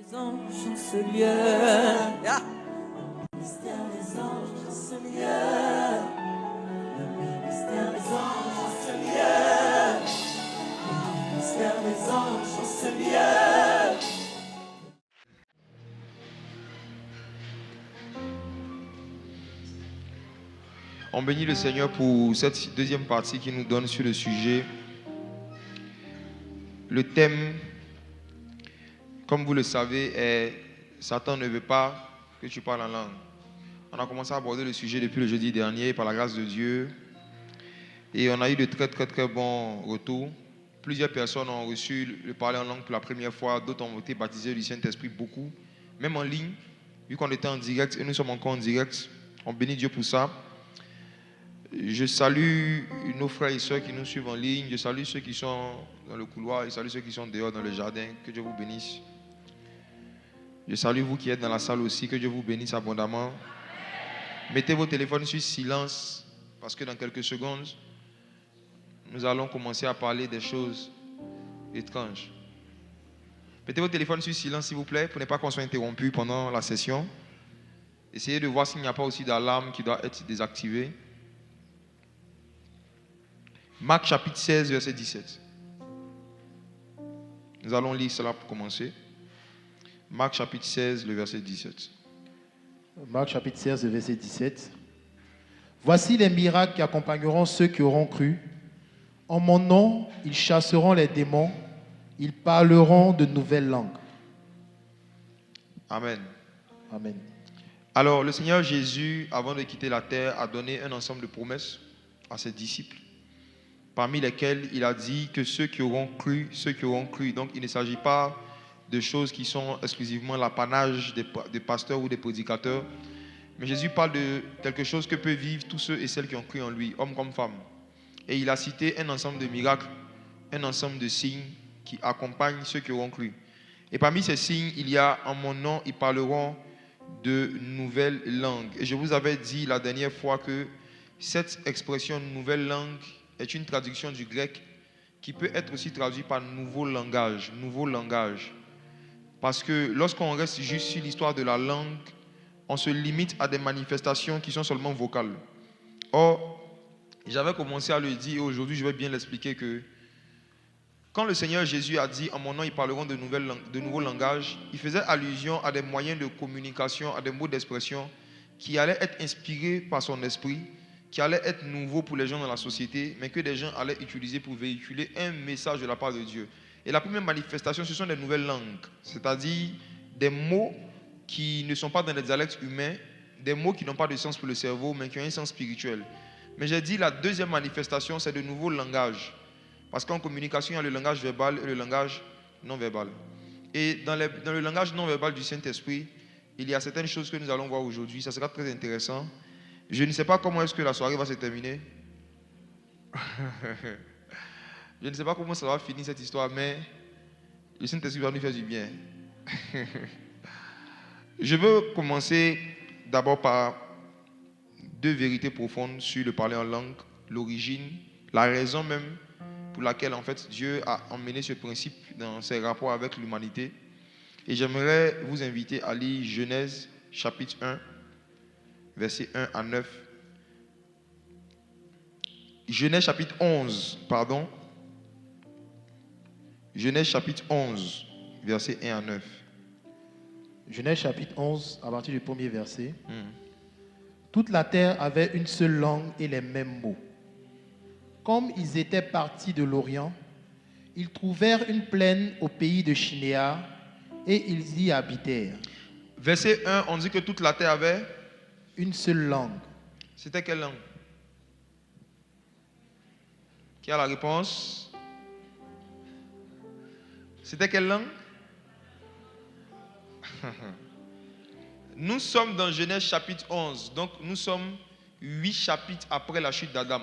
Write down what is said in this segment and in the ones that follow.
Les anges chanceliers, yeah. Le mystère des anges chanceliers, le mystère des anges chanceliers, le mystère des anges chanceliers. On bénit le Seigneur pour cette deuxième partie qui nous donne sur le sujet. Le thème, comme vous le savez, est « Satan ne veut pas que tu parles en langue ». On a commencé à aborder le sujet depuis le jeudi dernier par la grâce de Dieu. Et on a eu de très bons retours. Plusieurs personnes ont reçu le parler en langue pour la première fois. D'autres ont été baptisés du Saint-Esprit, beaucoup. Même en ligne, vu qu'on était en direct et nous sommes encore en direct. On bénit Dieu pour ça. Je salue nos frères et sœurs qui nous suivent en ligne. Je salue ceux qui sont dans le couloir. Je salue ceux qui sont dehors dans le jardin. Que Dieu vous bénisse. Je salue vous qui êtes dans la salle aussi. Que Dieu vous bénisse abondamment. Mettez vos téléphones sur silence parce que dans quelques secondes, nous allons commencer à parler des choses étranges. Mettez vos téléphones sur silence s'il vous plaît pour ne pas qu'on soit interrompu pendant la session. Essayez de voir s'il n'y a pas aussi d'alarme qui doit être désactivée. Marc chapitre 16, verset 17. Nous allons lire cela pour commencer. Marc chapitre 16, le verset 17. Marc chapitre 16, le verset 17. Voici les miracles qui accompagneront ceux qui auront cru. En mon nom, ils chasseront les démons. Ils parleront de nouvelles langues. Amen. Amen. Alors, le Seigneur Jésus, avant de quitter la terre, a donné un ensemble de promesses à ses disciples, parmi lesquelles il a dit que ceux qui auront cru. Donc, il ne s'agit pas de choses qui sont exclusivement l'apanage des pasteurs ou des prédicateurs, mais Jésus parle de quelque chose que peuvent vivre tous ceux et celles qui ont cru en lui, hommes comme femmes. Et il a cité un ensemble de miracles, un ensemble de signes qui accompagnent ceux qui auront cru. Et parmi ces signes, il y a, en mon nom, ils parleront de nouvelles langues. Et je vous avais dit la dernière fois que cette expression « nouvelle langue » est une traduction du grec qui peut être aussi traduite par nouveau langage. Parce que lorsqu'on reste juste sur l'histoire de la langue, on se limite à des manifestations qui sont seulement vocales. Or, j'avais commencé à le dire et aujourd'hui je vais bien l'expliquer que quand le Seigneur Jésus a dit « En mon nom, ils parleront de nouveaux langages », il faisait allusion à des moyens de communication, à des mots d'expression qui allaient être inspirés par son esprit, qui allaient être nouveaux pour les gens dans la société, mais que des gens allaient utiliser pour véhiculer un message de la part de Dieu. Et la première manifestation, ce sont des nouvelles langues, c'est-à-dire des mots qui ne sont pas dans les dialectes humains, des mots qui n'ont pas de sens pour le cerveau, mais qui ont un sens spirituel. Mais j'ai dit la deuxième manifestation, c'est de nouveaux langages. Parce qu'en communication, il y a le langage verbal et le langage non verbal. Et dans le langage non verbal du Saint-Esprit, il y a certaines choses que nous allons voir aujourd'hui. Ça sera très intéressant. Je ne sais pas comment est-ce que la soirée va se terminer. Je ne sais pas comment ça va finir cette histoire, mais le Saint-Esprit va nous faire du bien. Je veux commencer d'abord par deux vérités profondes sur le parler en langue, l'origine, la raison même pour laquelle en fait Dieu a emmené ce principe dans ses rapports avec l'humanité. Et j'aimerais vous inviter à lire Genèse chapitre 1, versets 1 à 9. Genèse chapitre 11, pardon. Genèse chapitre 11, versets 1 à 9. Genèse chapitre 11, à partir du premier verset. Toute la terre avait une seule langue et les mêmes mots. Comme ils étaient partis de l'Orient, ils trouvèrent une plaine au pays de Chinéa et ils y habitèrent. Verset 1, on dit que toute la terre avait une seule langue. C'était quelle langue? Qui a la réponse? C'était quelle langue? Nous sommes dans Genèse chapitre 11, donc nous sommes 8 chapitres après la chute d'Adam.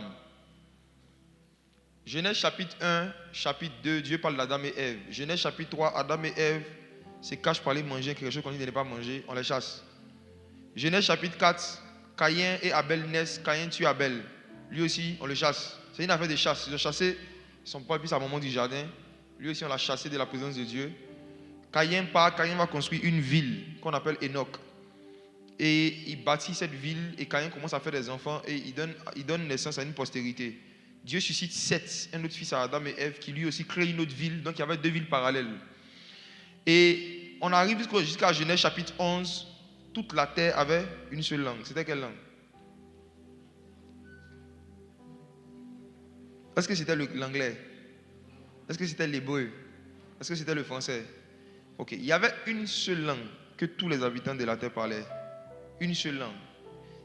Genèse chapitre 1, chapitre 2, Dieu parle d'Adam et Ève. Genèse chapitre 3, Adam et Ève se cachent pour aller manger quelque chose qu'on dit de ne pas manger, on les chasse. Genèse chapitre 4, Caïn et Abel naissent, Caïn tue Abel. Lui aussi, on le chasse. C'est une affaire de chasse. Ils ont chassé son père et sa maman du jardin. Lui aussi, on l'a chassé de la présence de Dieu. Caïn va construire une ville qu'on appelle Enoch. Et il bâtit cette ville et Caïn commence à faire des enfants et il donne naissance à une postérité. Dieu suscite Seth, un autre fils à Adam et Ève, qui lui aussi crée une autre ville. Donc il y avait deux villes parallèles. Et on arrive jusqu'à Genèse chapitre 11. Toute la terre avait une seule langue. C'était quelle langue? Est-ce que c'était l'anglais? Est-ce que c'était l'hébreu? Est-ce que c'était le français? Ok, il y avait une seule langue que tous les habitants de la terre parlaient. Une seule langue.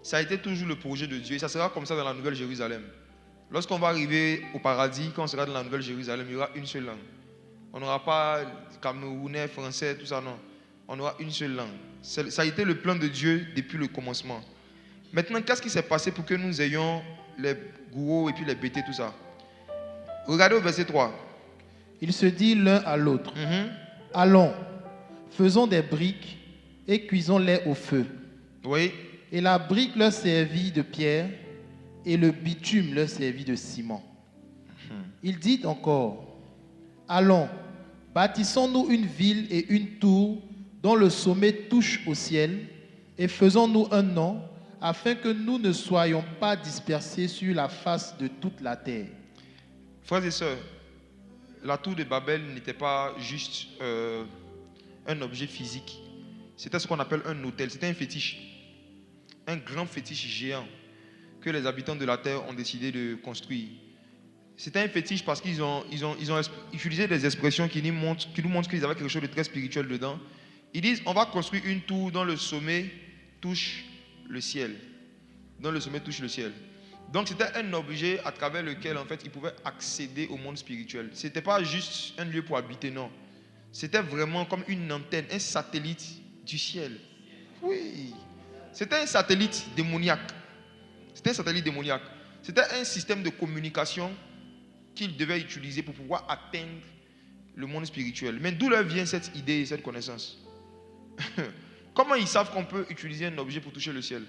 Ça a été toujours le projet de Dieu et ça sera comme ça dans la Nouvelle Jérusalem. Lorsqu'on va arriver au paradis, quand on sera dans la Nouvelle Jérusalem, il y aura une seule langue. On n'aura pas camerounais, français, tout ça, non. On aura une seule langue. Ça a été le plan de Dieu depuis le commencement. Maintenant, qu'est-ce qui s'est passé pour que nous ayons les gourous et puis les bêtés, tout ça? Regardez au verset 3. Il se dit l'un à l'autre, allons, faisons des briques et cuisons-les au feu. Oui. Et la brique leur servit de pierre et le bitume leur servit de ciment. Il dit encore, allons, bâtissons-nous une ville et une tour dont le sommet touche au ciel et faisons-nous un nom afin que nous ne soyons pas dispersés sur la face de toute la terre. Frères et sœurs, la tour de Babel n'était pas juste un objet physique. C'était ce qu'on appelle un autel. C'était un fétiche. Un grand fétiche géant que les habitants de la terre ont décidé de construire. C'était un fétiche parce qu'ils ont utilisé des expressions qui nous montrent qu'ils avaient quelque chose de très spirituel dedans. Ils disent, on va construire une tour dont le sommet touche le ciel. Dont le sommet touche le ciel. Donc c'était un objet à travers lequel en fait ils pouvaient accéder au monde spirituel. Ce n'était pas juste un lieu pour habiter, non. C'était vraiment comme une antenne, un satellite du ciel. Oui. C'était un satellite démoniaque. C'était un satellite démoniaque. C'était un système de communication qu'ils devaient utiliser pour pouvoir atteindre le monde spirituel. Mais d'où leur vient cette idée et cette connaissance? Comment ils savent qu'on peut utiliser un objet pour toucher le ciel?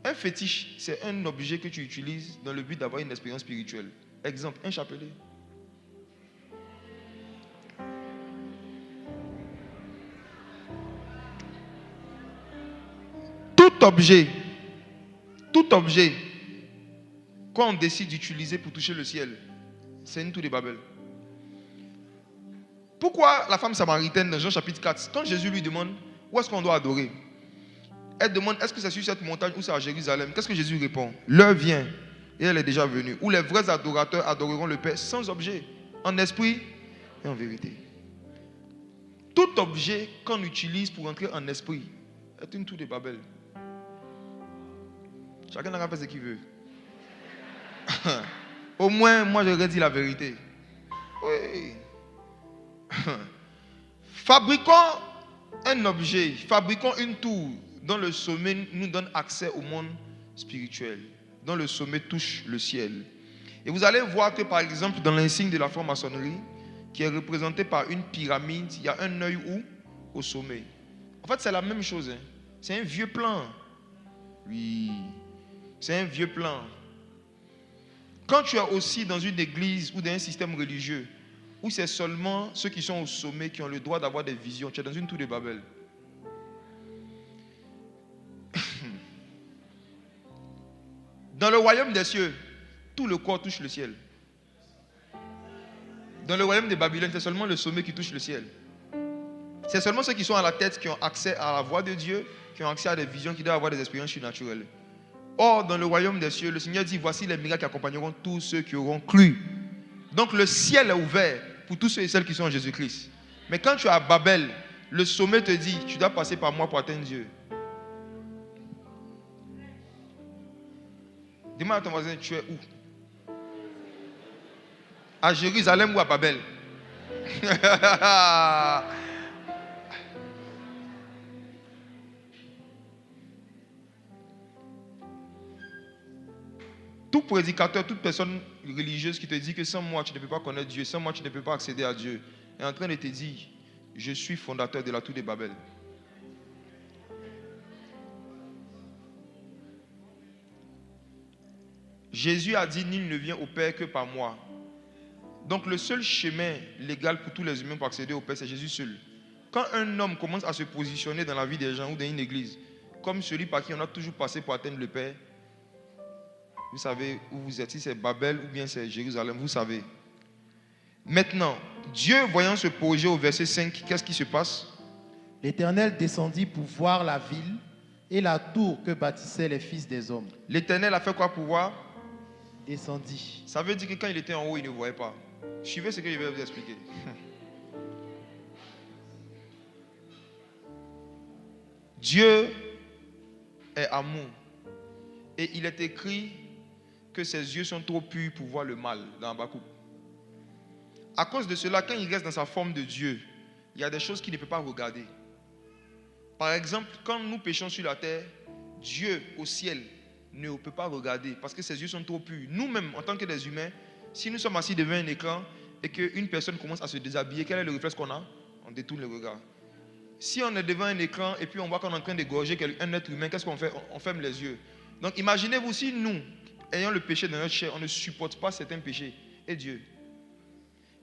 Un fétiche, c'est un objet que tu utilises dans le but d'avoir une expérience spirituelle. Exemple, un chapelet. Tout objet qu'on décide d'utiliser pour toucher le ciel, c'est une tour de Babel. Pourquoi la femme samaritaine dans Jean chapitre 4, quand Jésus lui demande où est-ce qu'on doit adorer, elle demande est-ce que c'est sur cette montagne ou c'est à Jérusalem? Qu'est-ce que Jésus répond? L'heure vient et elle est déjà venue, où les vrais adorateurs adoreront le Père sans objet, en esprit et en vérité. Tout objet qu'on utilise pour entrer en esprit est une tour de Babel. Chacun n'a qu'à faire ce qu'il veut. Au moins, moi, j'aurais dit la vérité. Oui. Fabriquons un objet, fabriquons une tour dont le sommet nous donne accès au monde spirituel, dont le sommet touche le ciel. Et vous allez voir que, par exemple, dans l'insigne de la franc-maçonnerie, qui est représenté par une pyramide, il y a un œil où? Au sommet. En fait, c'est la même chose. Hein. C'est un vieux plan. Oui. C'est un vieux plan. Quand tu es aussi dans une église ou dans un système religieux où c'est seulement ceux qui sont au sommet qui ont le droit d'avoir des visions, tu es dans une tour de Babel. Dans le royaume des cieux, tout le corps touche le ciel. Dans le royaume de Babylone, c'est seulement le sommet qui touche le ciel. C'est seulement ceux qui sont à la tête qui ont accès à la voix de Dieu, qui ont accès à des visions, qui doivent avoir des expériences surnaturelles. Or, dans le royaume des cieux, le Seigneur dit, voici les miracles qui accompagneront tous ceux qui auront cru. Donc le ciel est ouvert pour tous ceux et celles qui sont en Jésus-Christ. Mais quand tu es à Babel, le sommet te dit, tu dois passer par moi pour atteindre Dieu. Demande à ton voisin, tu es où? À Jérusalem ou à Babel? Tout prédicateur, toute personne religieuse qui te dit que sans moi tu ne peux pas connaître Dieu, sans moi tu ne peux pas accéder à Dieu, est en train de te dire, je suis fondateur de la tour de Babel. Jésus a dit, nul ne vient au Père que par moi. Donc le seul chemin légal pour tous les humains pour accéder au Père, c'est Jésus seul. Quand un homme commence à se positionner dans la vie des gens ou dans une église, comme celui par qui on a toujours passé pour atteindre le Père, vous savez où vous êtes, si c'est Babel ou bien c'est Jérusalem, vous savez. Maintenant, Dieu voyant ce projet au verset 5, qu'est-ce qui se passe? L'Éternel descendit pour voir la ville et la tour que bâtissaient les fils des hommes. L'Éternel a fait quoi pour voir? Descendit. Ça veut dire que quand il était en haut, il ne voyait pas. Suivez ce que je vais vous expliquer. Dieu est amour. Et il est écrit que ses yeux sont trop purs pour voir le mal dans Habakkuk. À cause de cela, quand il reste dans sa forme de Dieu, il y a des choses qu'il ne peut pas regarder. Par exemple, quand nous péchons sur la terre, Dieu au ciel ne peut pas regarder parce que ses yeux sont trop purs. Nous-mêmes, en tant que des humains, si nous sommes assis devant un écran et qu'une personne commence à se déshabiller, quel est le réflexe qu'on a? On détourne le regard. Si on est devant un écran et puis on voit qu'on est en train d'égorger un être humain, qu'est-ce qu'on fait? On ferme les yeux. Donc imaginez-vous si nous, ayant le péché dans notre chair, on ne supporte pas certains péchés. Et Dieu.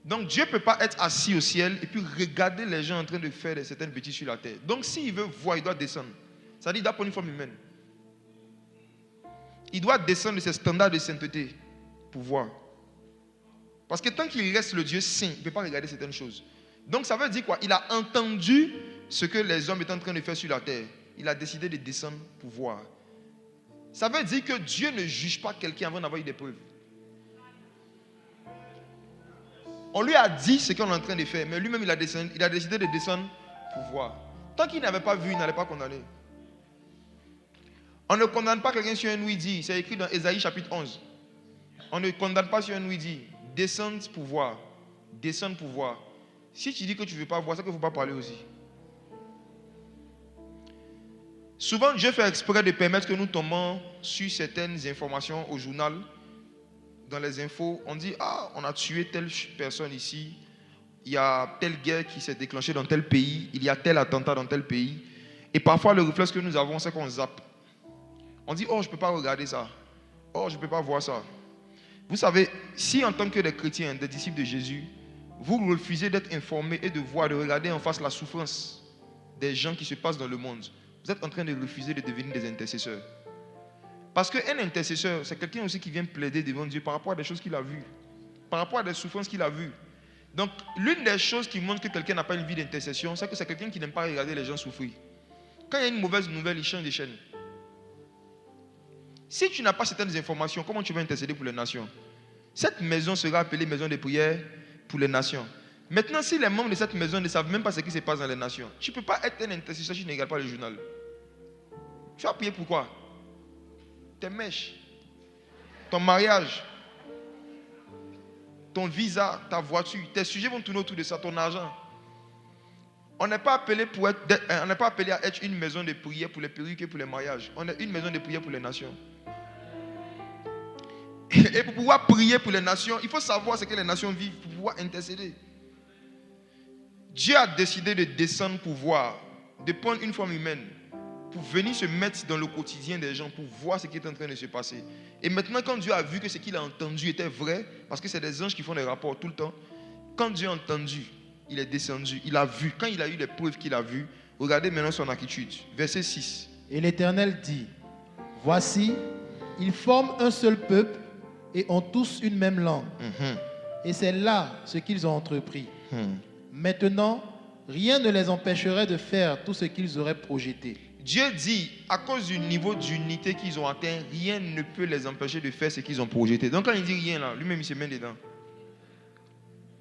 Donc Dieu ne peut pas être assis au ciel et puis regarder les gens en train de faire certaines bêtises sur la terre. Donc s'il veut voir, il doit descendre. Ça dit qu'il doit prendre une forme humaine. Il doit descendre de ses standards de sainteté pour voir. Parce que tant qu'il reste le Dieu saint, il ne peut pas regarder certaines choses. Donc ça veut dire quoi? Il a entendu ce que les hommes étaient en train de faire sur la terre. Il a décidé de descendre pour voir. Ça veut dire que Dieu ne juge pas quelqu'un avant d'avoir eu des preuves. On lui a dit ce qu'on est en train de faire, mais lui-même il a décidé de descendre pour voir. Tant qu'il n'avait pas vu, il n'allait pas condamner. On ne condamne pas quelqu'un sur un oui-dit. C'est écrit dans Ésaïe chapitre 11. On ne condamne pas sur un oui-dit. Descendre pour voir. Descendre pour voir. Si tu dis que tu ne veux pas voir, c'est qu'il ne faut pas parler aussi. Souvent, Dieu fait exprès de permettre que nous tombons sur certaines informations au journal. Dans les infos, on dit, on a tué telle personne ici. Il y a telle guerre qui s'est déclenchée dans tel pays. Il y a tel attentat dans tel pays. Et parfois, le réflexe que nous avons, c'est qu'on zappe. On dit, je ne peux pas regarder ça. Je ne peux pas voir ça. Vous savez, si en tant que des chrétiens, des disciples de Jésus, vous refusez d'être informés et de voir, de regarder en face la souffrance des gens qui se passent dans le monde, vous êtes en train de refuser de devenir des intercesseurs. Parce qu'un intercesseur, c'est quelqu'un aussi qui vient plaider devant Dieu par rapport à des choses qu'il a vues, par rapport à des souffrances qu'il a vues. Donc, l'une des choses qui montre que quelqu'un n'a pas une vie d'intercession, c'est que c'est quelqu'un qui n'aime pas regarder les gens souffrir. Quand il y a une mauvaise nouvelle, il change de chaîne. Si tu n'as pas certaines informations, comment tu vas intercéder pour les nations? Cette maison sera appelée maison de prière pour les nations. Maintenant, si les membres de cette maison ne savent même pas ce qui se passe dans les nations, tu ne peux pas être un intercesseur si tu ne regardes pas le journal. Tu vas prier pourquoi? Tes mèches, ton mariage, ton visa, ta voiture, tes sujets vont tourner autour de ça, ton argent. On n'est pas appelé à être une maison de prière pour les perruques et pour les mariages. On est une maison de prière pour les nations. Et pour pouvoir prier pour les nations, il faut savoir ce que les nations vivent pour pouvoir intercéder. Dieu a décidé de descendre pour voir, de prendre une forme humaine, pour venir se mettre dans le quotidien des gens, pour voir ce qui est en train de se passer. Et maintenant, quand Dieu a vu que ce qu'il a entendu était vrai, parce que c'est des anges qui font des rapports tout le temps, quand Dieu a entendu, il est descendu, il a vu. Quand il a eu les preuves qu'il a vues, regardez maintenant son attitude. Verset 6. Et l'Éternel dit, voici, ils forment un seul peuple et ont tous une même langue. Et c'est là ce qu'ils ont entrepris. Maintenant, rien ne les empêcherait de faire tout ce qu'ils auraient projeté. Dieu dit, à cause du niveau d'unité qu'ils ont atteint, rien ne peut les empêcher de faire ce qu'ils ont projeté. Donc quand il dit rien là, lui-même il se met dedans.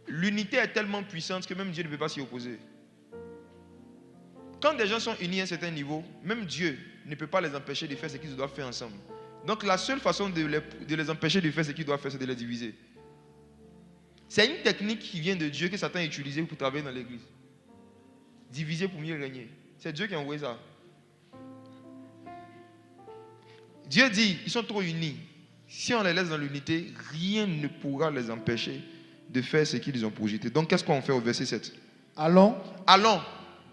L'unité est tellement puissante que même Dieu ne peut pas s'y opposer. Quand des gens sont unis à un certain niveau, même Dieu ne peut pas les empêcher de faire ce qu'ils doivent faire ensemble. Donc la seule façon de les empêcher de faire ce qu'ils doivent faire, c'est de les diviser. C'est une technique qui vient de Dieu que Satan a utilisée pour travailler dans l'église. Diviser pour mieux régner. C'est Dieu qui a envoyé ça. Dieu dit, ils sont trop unis. Si on les laisse dans l'unité, rien ne pourra les empêcher de faire ce qu'ils ont projeté. Donc qu'est-ce qu'on fait au verset 7? Allons,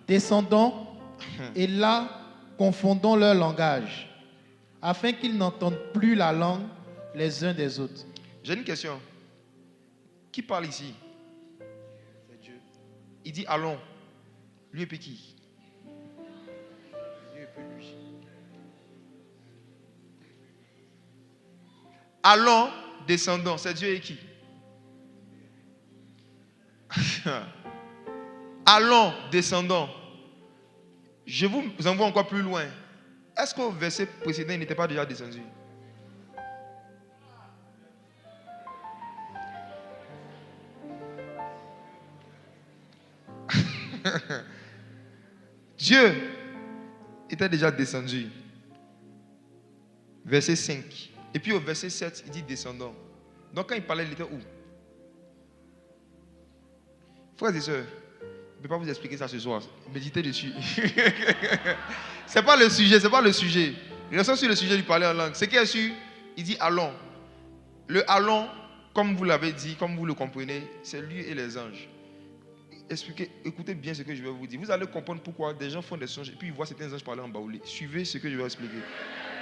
descendons, et là, confondons leur langage, afin qu'ils n'entendent plus la langue les uns des autres. J'ai une question. Qui parle ici? C'est Dieu. Il dit allons. Lui et puis qui? Lui et puis lui. Allons, descendons. C'est Dieu et qui? Allons, descendons. Je vous envoie encore plus loin. Est-ce qu'au verset précédent, il n'était pas déjà descendu? Dieu était déjà descendu. Verset 5. Et puis au verset 7, il dit descendons. Donc quand il parlait, il était où? Frères et sœurs, je ne peux pas vous expliquer ça ce soir. Méditez dessus. Ce n'est pas le sujet, c'est pas le sujet. Restons sur le sujet du parler en langue. Ce qui est sûr, il dit allons. Le allons, comme vous l'avez dit, comme vous le comprenez, c'est lui et les anges. Écoutez bien ce que je vais vous dire. Vous allez comprendre pourquoi des gens font des songes et puis ils voient certains anges parler en baoulé. Suivez ce que je vais expliquer.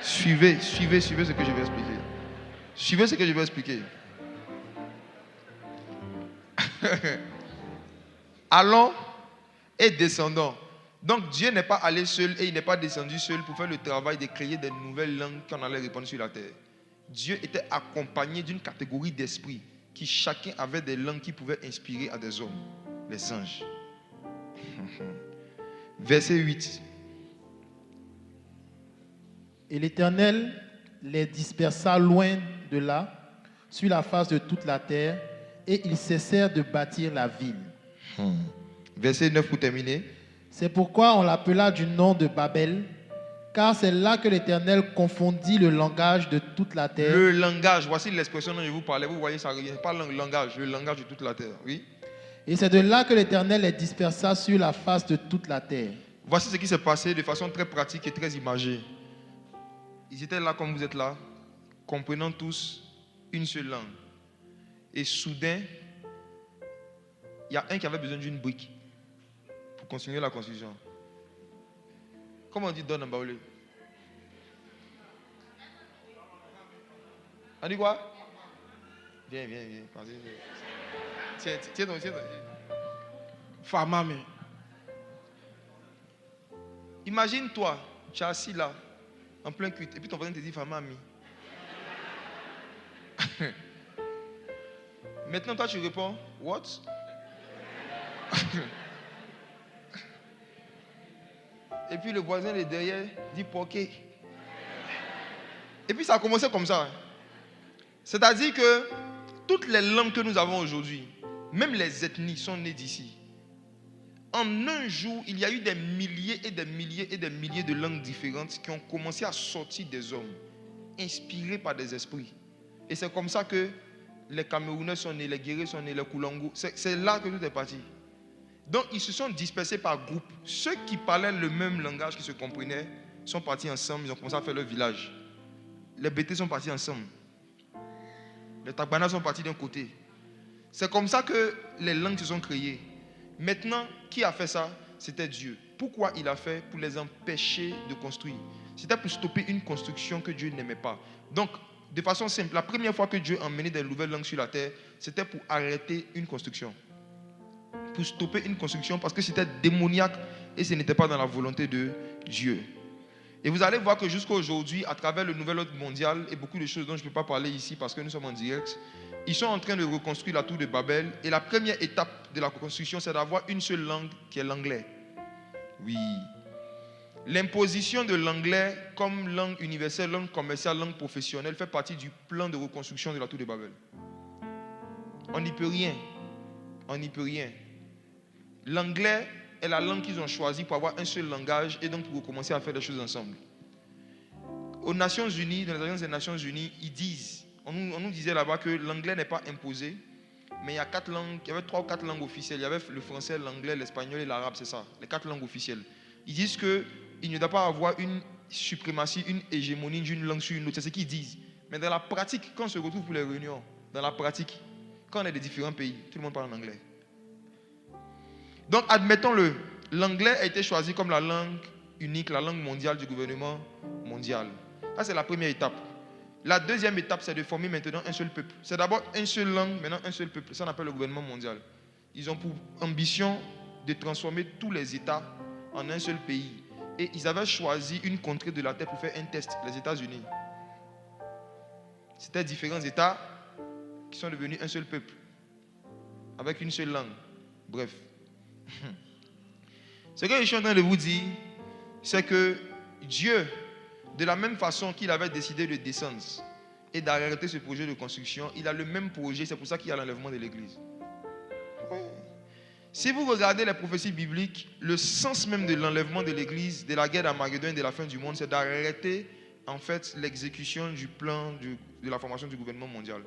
Suivez ce que je vais expliquer. Suivez ce que je vais expliquer. Allons et descendons. Donc Dieu n'est pas allé seul et il n'est pas descendu seul pour faire le travail de créer des nouvelles langues qu'on allait répandre sur la terre. Dieu était accompagné d'une catégorie d'esprits qui chacun avait des langues qui pouvaient inspirer à des hommes, les anges. Verset 8. Et l'Éternel les dispersa loin de là, sur la face de toute la terre, et ils cessèrent de bâtir la ville. Verset 9 pour terminer. C'est pourquoi on l'appela du nom de Babel, car c'est là que l'Éternel confondit le langage de toute la terre. Le langage, voici l'expression dont je vous parlais. Vous voyez, ça revient pas le langage de toute la terre. Oui. Et c'est de là que l'Éternel les dispersa sur la face de toute la terre. Voici ce qui s'est passé de façon très pratique et très imagée. Ils étaient là comme vous êtes là, comprenant tous une seule langue. Et soudain, il y a un qui avait besoin d'une brique pour continuer la construction. Comment on dit donne en baoulé? On dit quoi? Viens. Tiens. Famame. Imagine-toi, tu es assis là, en plein culte, et puis ton voisin te dit Famami. Maintenant, toi, tu réponds, what? Et puis le voisin de derrière dit Poké. Et puis ça a commencé comme ça. C'est-à-dire que toutes les langues que nous avons aujourd'hui, même les ethnies sont nées d'ici. En un jour, il y a eu des milliers et des milliers et des milliers de langues différentes qui ont commencé à sortir des hommes, inspirés par des esprits. Et c'est comme ça que les Camerounais sont nés, les Guérés sont nés, les Koulangos. C'est là que tout est parti. Donc, ils se sont dispersés par groupes. Ceux qui parlaient le même langage, qui se comprenaient, sont partis ensemble, ils ont commencé à faire leur village. Les Bétés sont partis ensemble. Les Tagbana sont partis d'un côté. C'est comme ça que les langues se sont créées. Maintenant, qui a fait ça? C'était Dieu. Pourquoi il a fait? Pour les empêcher de construire. C'était pour stopper une construction que Dieu n'aimait pas. Donc, de façon simple, la première fois que Dieu a emmené des nouvelles langues sur la terre, c'était pour arrêter une construction. Pour stopper une construction parce que c'était démoniaque et ce n'était pas dans la volonté de Dieu. Et vous allez voir que jusqu'à aujourd'hui, à travers le nouvel ordre mondial et beaucoup de choses dont je ne peux pas parler ici parce que nous sommes en direct, ils sont en train de reconstruire la tour de Babel. Et la première étape de la reconstruction, c'est d'avoir une seule langue qui est l'anglais. Oui. L'imposition de l'anglais comme langue universelle, langue commerciale, langue professionnelle fait partie du plan de reconstruction de la tour de Babel. On n'y peut rien. On n'y peut rien. L'anglais est la langue qu'ils ont choisie pour avoir un seul langage et donc pour recommencer à faire des choses ensemble. Aux Nations Unies, dans les agences des Nations Unies, ils disent, on nous disait là-bas que l'anglais n'est pas imposé, mais il y a 4 langues, il y avait 3 ou 4 langues officielles. Il y avait le français, l'anglais, l'espagnol et l'arabe, c'est ça, les 4 langues officielles. Ils disent qu'il ne doit pas avoir une suprématie, une hégémonie d'une langue sur une autre. C'est ce qu'ils disent. Mais dans la pratique, quand on se retrouve pour les réunions, dans la pratique, quand on est de différents pays, tout le monde parle en anglais. Donc, admettons-le, l'anglais a été choisi comme la langue unique, la langue mondiale du gouvernement mondial. Ça, c'est la première étape. La deuxième étape, c'est de former maintenant un seul peuple. C'est d'abord une seule langue, maintenant un seul peuple. Ça, on appelle le gouvernement mondial. Ils ont pour ambition de transformer tous les États en un seul pays. Et ils avaient choisi une contrée de la terre pour faire un test, les États-Unis. C'était différents États qui sont devenus un seul peuple, avec une seule langue. Bref. Ce que je suis en train de vous dire, c'est que Dieu, de la même façon qu'il avait décidé de descendre et d'arrêter ce projet de construction, il a le même projet, c'est pour ça qu'il y a l'enlèvement de l'église. Si vous regardez les prophéties bibliques, le sens même de l'enlèvement de l'église, de la guerre d'Armageddon et de la fin du monde, c'est d'arrêter en fait l'exécution du plan de la formation du gouvernement mondial.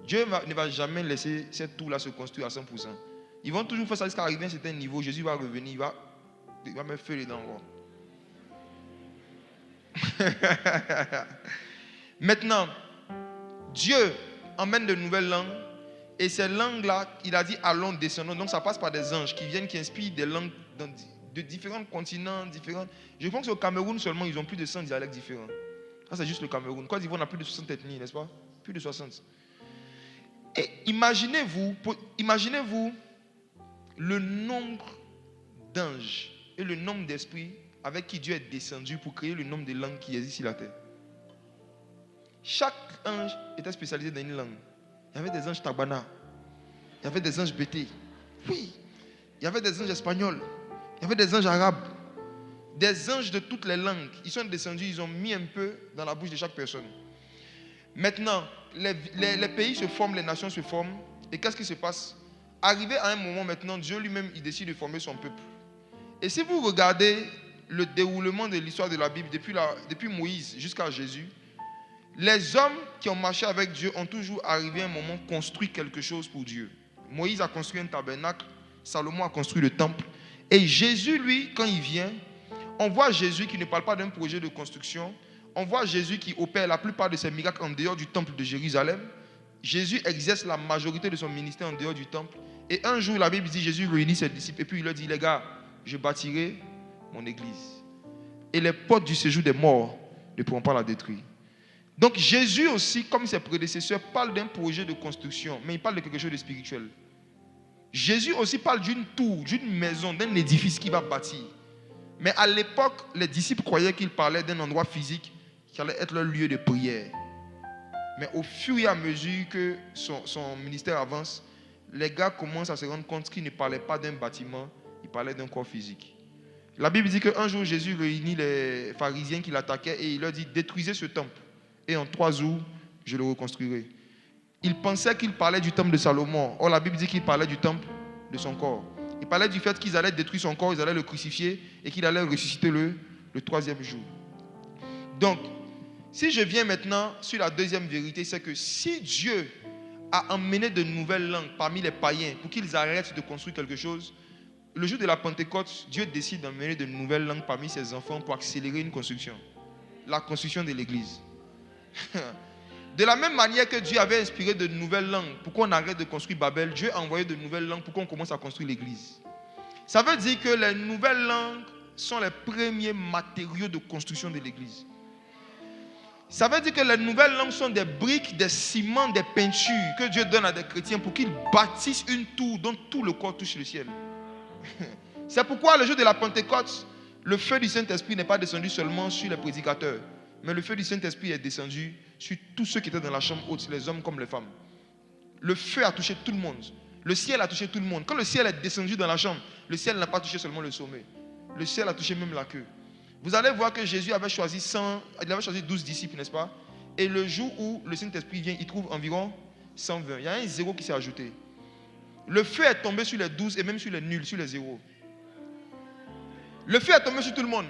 Dieu ne va jamais laisser cette tour-là se construire à 100%. Ils vont toujours faire ça jusqu'à arriver à un certain niveau. Jésus va revenir, il va me faire les dents encore. Maintenant, Dieu emmène de nouvelles langues. Et ces langues-là, il a dit allons, descendons. Donc ça passe par des anges qui viennent, qui inspirent des langues de différents continents, différents. Je pense qu'au Cameroun seulement, ils ont plus de 100 dialectes différents. Ça, c'est juste le Cameroun. Côte d'Ivoire, on a plus de 60 ethnies, n'est-ce pas? Plus de 60. Et imaginez-vous le nombre d'anges et le nombre d'esprits avec qui Dieu est descendu pour créer le nombre de langues qui existent sur la terre. Chaque ange était spécialisé dans une langue. Il y avait des anges tabana, il y avait des anges bété, oui, il y avait des anges espagnols, il y avait des anges arabes, des anges de toutes les langues. Ils sont descendus, ils ont mis un peu dans la bouche de chaque personne. Maintenant, les pays se forment, les nations se forment, et qu'est-ce qui se passe? Arrivé à un moment maintenant, Dieu lui-même, il décide de former son peuple. Et si vous regardez le déroulement de l'histoire de la Bible, depuis Moïse jusqu'à Jésus, les hommes qui ont marché avec Dieu ont toujours arrivé à un moment construit quelque chose pour Dieu. Moïse a construit un tabernacle, Salomon a construit le temple. Et Jésus, lui, quand il vient, on voit Jésus qui ne parle pas d'un projet de construction. On voit Jésus qui opère la plupart de ses miracles en dehors du temple de Jérusalem. Jésus exerce la majorité de son ministère en dehors du temple. Et un jour, la Bible dit, Jésus réunit ses disciples et puis il leur dit, les gars, je bâtirai mon église. Et les portes du séjour des morts ne pourront pas la détruire. Donc Jésus aussi, comme ses prédécesseurs, parle d'un projet de construction, mais il parle de quelque chose de spirituel. Jésus aussi parle d'une tour, d'une maison, d'un édifice qu'il va bâtir. Mais à l'époque, les disciples croyaient qu'il parlait d'un endroit physique qui allait être leur lieu de prière. Mais au fur et à mesure que son ministère avance, les gars commencent à se rendre compte qu'il ne parlait pas d'un bâtiment, il parlait d'un corps physique. La Bible dit qu'un jour, Jésus réunit les pharisiens qui l'attaquaient et il leur dit, détruisez ce temple. Et en 3 jours, je le reconstruirai. Il pensait qu'il parlait du temple de Salomon. Or, la Bible dit qu'il parlait du temple de son corps. Il parlait du fait qu'ils allaient détruire son corps, ils allaient le crucifier et qu'il allait ressusciter le 3e jour. Donc, si je viens maintenant sur la deuxième vérité, c'est que si Dieu a emmené de nouvelles langues parmi les païens pour qu'ils arrêtent de construire quelque chose, le jour de la Pentecôte, Dieu décide d'emmener de nouvelles langues parmi ses enfants pour accélérer une construction. La construction de l'église. De la même manière que Dieu avait inspiré de nouvelles langues pour qu'on arrête de construire Babel, Dieu a envoyé de nouvelles langues pour qu'on commence à construire l'église. Ça veut dire que les nouvelles langues sont les premiers matériaux de construction de l'église. Ça veut dire que les nouvelles langues sont des briques, des ciments, des peintures que Dieu donne à des chrétiens pour qu'ils bâtissent une tour dont tout le corps touche le ciel. C'est pourquoi le jour de la Pentecôte, le feu du Saint-Esprit n'est pas descendu seulement sur les prédicateurs, mais le feu du Saint-Esprit est descendu sur tous ceux qui étaient dans la chambre haute, les hommes comme les femmes. Le feu a touché tout le monde. Le ciel a touché tout le monde. Quand le ciel est descendu dans la chambre, le ciel n'a pas touché seulement le sommet. Le ciel a touché même la queue. Vous allez voir que Jésus avait choisi 12 disciples, n'est-ce pas? Et le jour où le Saint-Esprit vient, il trouve environ 120. Il y a un zéro qui s'est ajouté. Le feu est tombé sur les 12 et même sur les nuls, sur les zéros. Le feu est tombé sur tout le monde.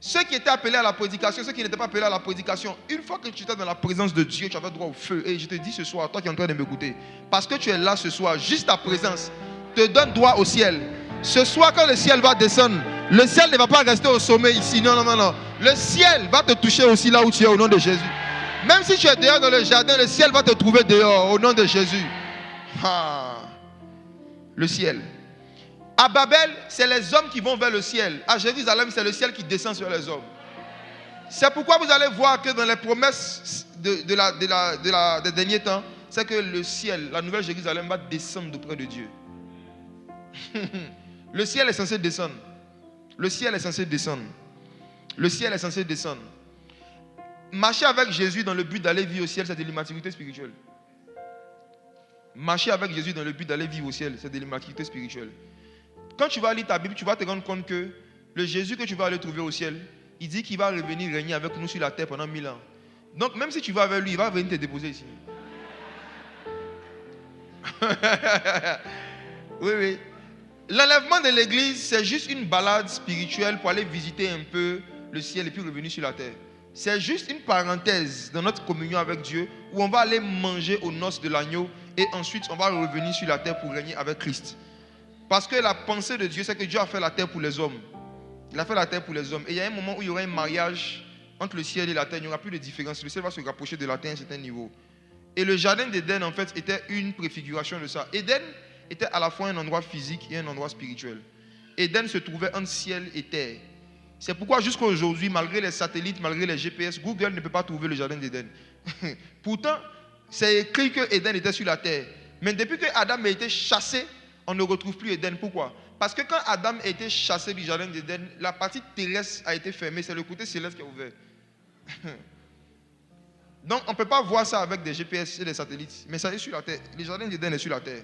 Ceux qui étaient appelés à la prédication, ceux qui n'étaient pas appelés à la prédication, une fois que tu étais dans la présence de Dieu, tu avais droit au feu. Et je te dis ce soir, toi qui es en train de m'écouter, parce que tu es là ce soir, juste ta présence te donne droit au ciel. Ce soir, quand le ciel va descendre, le ciel ne va pas rester au sommet ici. Non, non, non, non. Le ciel va te toucher aussi là où tu es au nom de Jésus. Même si tu es dehors dans le jardin, le ciel va te trouver dehors au nom de Jésus. Ah. Le ciel. À Babel, c'est les hommes qui vont vers le ciel. À Jérusalem, c'est le ciel qui descend sur les hommes. C'est pourquoi vous allez voir que dans les promesses des derniers temps, c'est que le ciel, la nouvelle Jérusalem va descendre auprès de Dieu. Le ciel est censé descendre. Le ciel est censé descendre. Le ciel est censé descendre. Marcher avec Jésus dans le but d'aller vivre au ciel, c'est de l'immaturité spirituelle. Marcher avec Jésus dans le but d'aller vivre au ciel, c'est de l'immaturité spirituelle. Quand tu vas lire ta Bible, tu vas te rendre compte que le Jésus que tu vas aller trouver au ciel, il dit qu'il va revenir régner avec nous sur la terre pendant 1000 ans. Donc même si tu vas avec lui, il va venir te déposer ici. Oui, oui. L'enlèvement de l'église, c'est juste une balade spirituelle pour aller visiter un peu le ciel et puis revenir sur la terre. C'est juste une parenthèse dans notre communion avec Dieu où on va aller manger aux noces de l'agneau et ensuite on va revenir sur la terre pour régner avec Christ. Parce que la pensée de Dieu, c'est que Dieu a fait la terre pour les hommes. Il a fait la terre pour les hommes. Et il y a un moment où il y aura un mariage entre le ciel et la terre. Il n'y aura plus de différence. Le ciel va se rapprocher de la terre à un certain niveau. Et le jardin d'Éden, en fait, était une préfiguration de ça. Éden était à la fois un endroit physique et un endroit spirituel. Éden se trouvait entre ciel et terre. C'est pourquoi jusqu'à aujourd'hui, malgré les satellites, malgré les GPS, Google ne peut pas trouver le jardin d'Éden. Pourtant, c'est écrit que Éden était sur la terre. Mais depuis que Adam a été chassé, on ne retrouve plus Éden. Pourquoi? Parce que quand Adam a été chassé du jardin d'Éden, la partie terrestre a été fermée. C'est le côté céleste qui est ouvert. Donc, on ne peut pas voir ça avec des GPS et des satellites. Mais ça est sur la terre. Le jardin d'Éden est sur la terre.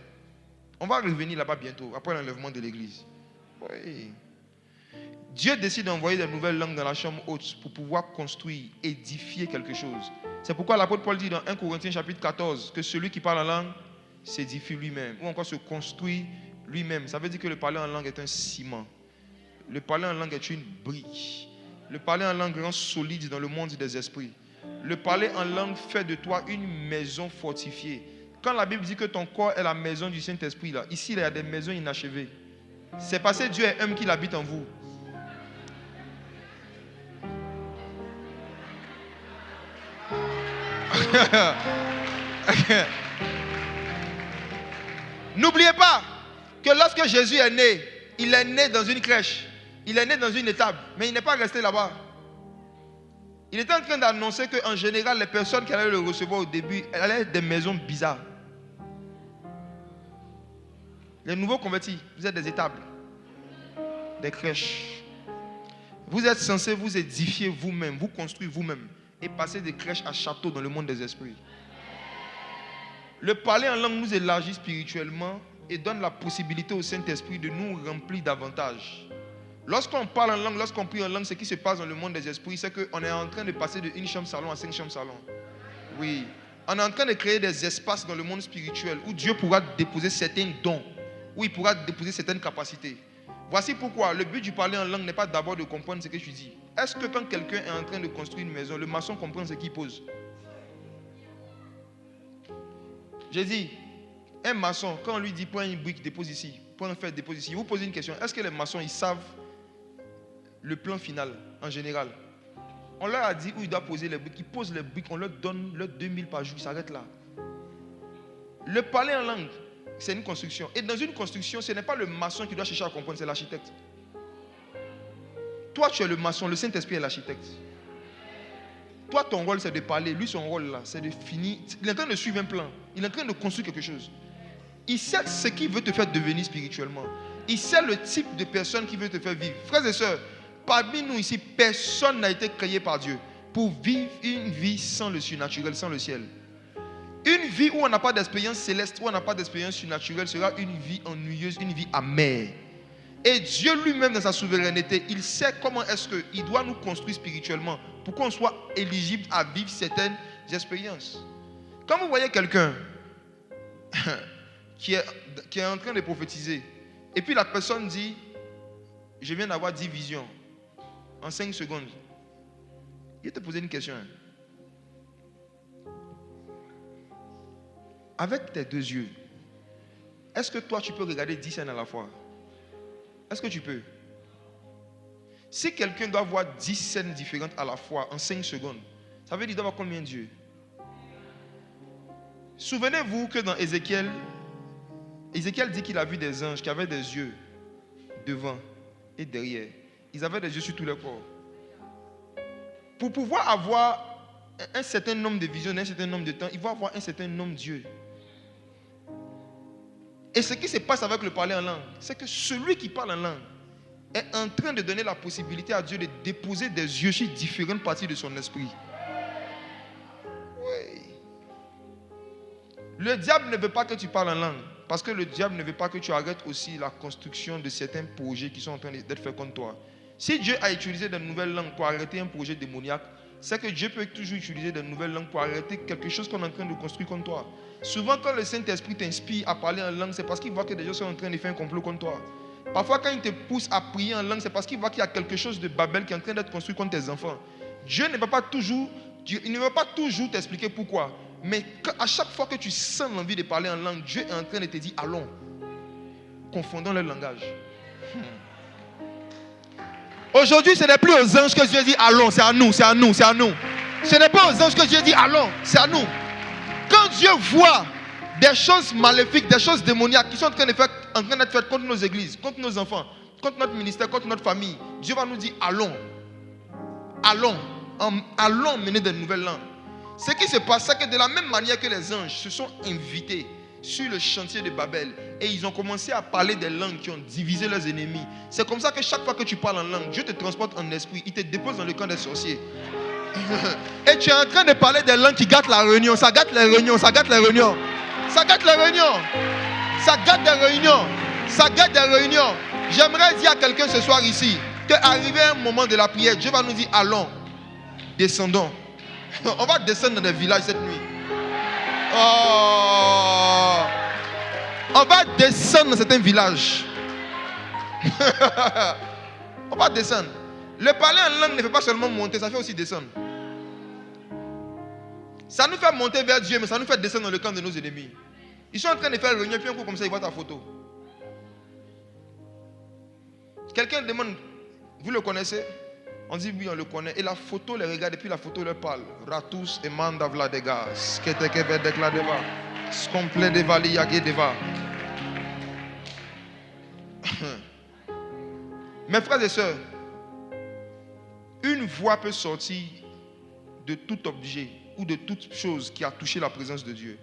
On va revenir là-bas bientôt, après l'enlèvement de l'église. Oui. Dieu décide d'envoyer de nouvelles langues dans la chambre haute pour pouvoir construire, édifier quelque chose. C'est pourquoi l'apôtre Paul dit dans 1 Corinthiens chapitre 14 que celui qui parle en langue s'édifie lui-même, ou encore se construit lui-même. Ça veut dire que le parler en langue est un ciment. Le parler en langue est une brique. Le parler en langue rend solide dans le monde des esprits. Le parler en langue fait de toi une maison fortifiée. Quand la Bible dit que ton corps est la maison du Saint-Esprit, là, ici, il y a des maisons inachevées. C'est parce que Dieu est un qui habite en vous. N'oubliez pas que lorsque Jésus est né, il est né dans une crèche. Il est né dans une étable, mais il n'est pas resté là-bas. Il était en train d'annoncer qu'en général, les personnes qui allaient le recevoir au début, elles allaient des maisons bizarres. Les nouveaux convertis, vous êtes des étables, des crèches. Vous êtes censés vous édifier vous-même, vous construire vous-même et passer de crèches à châteaux dans le monde des esprits. Le parler en langue nous élargit spirituellement et donne la possibilité au Saint-Esprit de nous remplir davantage. Lorsqu'on parle en langue, lorsqu'on prie en langue, ce qui se passe dans le monde des esprits, c'est qu'on est en train de passer de une chambre-salon à 5 chambres-salon. Oui. On est en train de créer des espaces dans le monde spirituel où Dieu pourra déposer certains dons, où il pourra déposer certaines capacités. Voici pourquoi le but du parler en langue n'est pas d'abord de comprendre ce que tu dis. Est-ce que quand quelqu'un est en train de construire une maison, le maçon comprend ce qu'il pose? J'ai dit, un maçon, quand on lui dit prends une brique, dépose ici, prends un fer, dépose ici, vous posez une question. Est-ce que les maçons, ils savent le plan final en général? On leur a dit où ils doivent poser les briques. Ils posent les briques, on leur donne leurs 2000 par jour, ils s'arrêtent là. Le parler en langue, c'est une construction. Et dans une construction, ce n'est pas le maçon qui doit chercher à comprendre, c'est l'architecte. Toi, tu es le maçon, le Saint-Esprit est l'architecte. Toi, ton rôle, c'est de parler. Lui, son rôle, là, c'est de finir. Il est en train de suivre un plan. Il est en train de construire quelque chose. Il sait ce qu'il veut te faire devenir spirituellement. Il sait le type de personne qui veut te faire vivre. Frères et sœurs, parmi nous ici, personne n'a été créé par Dieu pour vivre une vie sans le surnaturel, sans le ciel. Une vie où on n'a pas d'expérience céleste, où on n'a pas d'expérience surnaturelle sera une vie ennuyeuse, une vie amère. Et Dieu lui-même, dans sa souveraineté, il sait comment est-ce qu'il doit nous construire spirituellement pour qu'on soit éligible à vivre certaines expériences. Quand vous voyez quelqu'un qui est en train de prophétiser, et puis la personne dit, je viens d'avoir 10 visions en 5 secondes, il te poser une question. Avec tes deux yeux, est-ce que toi tu peux regarder 10 scènes à la fois? Est-ce que tu peux? Si quelqu'un doit voir 10 scènes différentes à la fois en 5 secondes, ça veut dire qu'il doit avoir combien d'yeux? Souvenez-vous que dans Ézéchiel dit qu'il a vu des anges qui avaient des yeux devant et derrière. Ils avaient des yeux sur tout leur corps. Pour pouvoir avoir un certain nombre de visions, un certain nombre de temps, il va avoir un certain nombre d'yeux. Et ce qui se passe avec le parler en langue, c'est que celui qui parle en langue est en train de donner la possibilité à Dieu de déposer des yeux sur différentes parties de son esprit. Oui. Le diable ne veut pas que tu parles en langue, parce que le diable ne veut pas que tu arrêtes aussi la construction de certains projets qui sont en train d'être faits contre toi. Si Dieu a utilisé de nouvelles langues pour arrêter un projet démoniaque, c'est que Dieu peut toujours utiliser de nouvelles langues pour arrêter quelque chose qu'on est en train de construire contre toi. Souvent, quand le Saint-Esprit t'inspire à parler en langue, c'est parce qu'il voit que des gens sont en train de faire un complot contre toi. Parfois, quand il te pousse à prier en langue, c'est parce qu'il voit qu'il y a quelque chose de Babel qui est en train d'être construit contre tes enfants. Dieu ne va pas toujours t'expliquer pourquoi. Mais à chaque fois que tu sens l'envie de parler en langue, Dieu est en train de te dire allons. Confondons le langage. Aujourd'hui, ce n'est plus aux anges que Dieu dit allons, c'est à nous, c'est à nous, c'est à nous. Ce n'est pas aux anges que Dieu dit allons, c'est à nous. Quand Dieu voit des choses maléfiques, des choses démoniaques qui sont en train d'être faites contre nos églises, contre nos enfants, contre notre ministère, contre notre famille, Dieu va nous dire allons. Allons mener de nouvelles langues. Ce qui se passe, c'est que de la même manière que les anges se sont invités sur le chantier de Babel et ils ont commencé à parler des langues qui ont divisé leurs ennemis. C'est comme ça que chaque fois que tu parles en langue, Dieu te transporte en esprit, il te dépose dans le camp des sorciers. Et tu es en train de parler des langues qui gâtent la réunion. Ça gâte les réunions, ça gâte les réunions. Ça gâte les réunions. Ça gâte des réunions. Ça gâte des réunions. J'aimerais dire à quelqu'un ce soir ici qu'arrivé un moment de la prière, Dieu va nous dire allons, descendons. On va descendre dans des villages cette nuit. Oh. On va descendre dans certains villages. On va descendre. Le parler en langue ne fait pas seulement monter, ça fait aussi descendre. Ça nous fait monter vers Dieu, mais ça nous fait descendre dans le camp de nos ennemis. Ils sont en train de faire réunion, puis un coup comme ça, ils voient ta photo. Quelqu'un demande, vous le connaissez? On dit oui, on le connaît. Et la photo les regarde, et puis la photo leur parle. Ratus et manda vladegas. Ketekebe dekladeva. Skomple devali yagedeva. Mes frères et sœurs, une voix peut sortir de tout objet ou de toute chose qui a touché la présence de Dieu.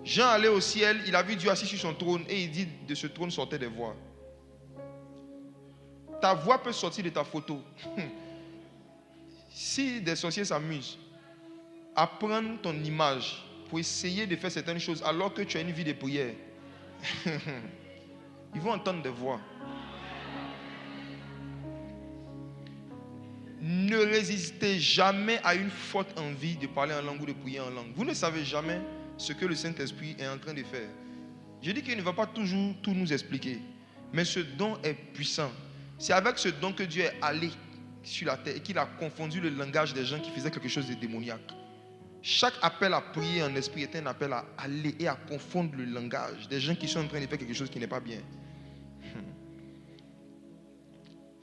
Jean allait au ciel, il a vu Dieu assis sur son trône et il dit de ce trône sortaient des voix. Ta voix peut sortir de ta photo. Si des sorciers s'amusent à prendre ton image pour essayer de faire certaines choses alors que tu as une vie de prière, ils vont entendre des voix. Ne résistez jamais à une forte envie de parler en langue ou de prier en langue. Vous ne savez jamais ce que le Saint-Esprit est en train de faire. Je dis qu'il ne va pas toujours tout nous expliquer, mais ce don est puissant. C'est avec ce don que Dieu est allé sur la terre et qu'il a confondu le langage des gens qui faisaient quelque chose de démoniaque. Chaque appel à prier en esprit est un appel à aller et à confondre le langage des gens qui sont en train de faire quelque chose qui n'est pas bien.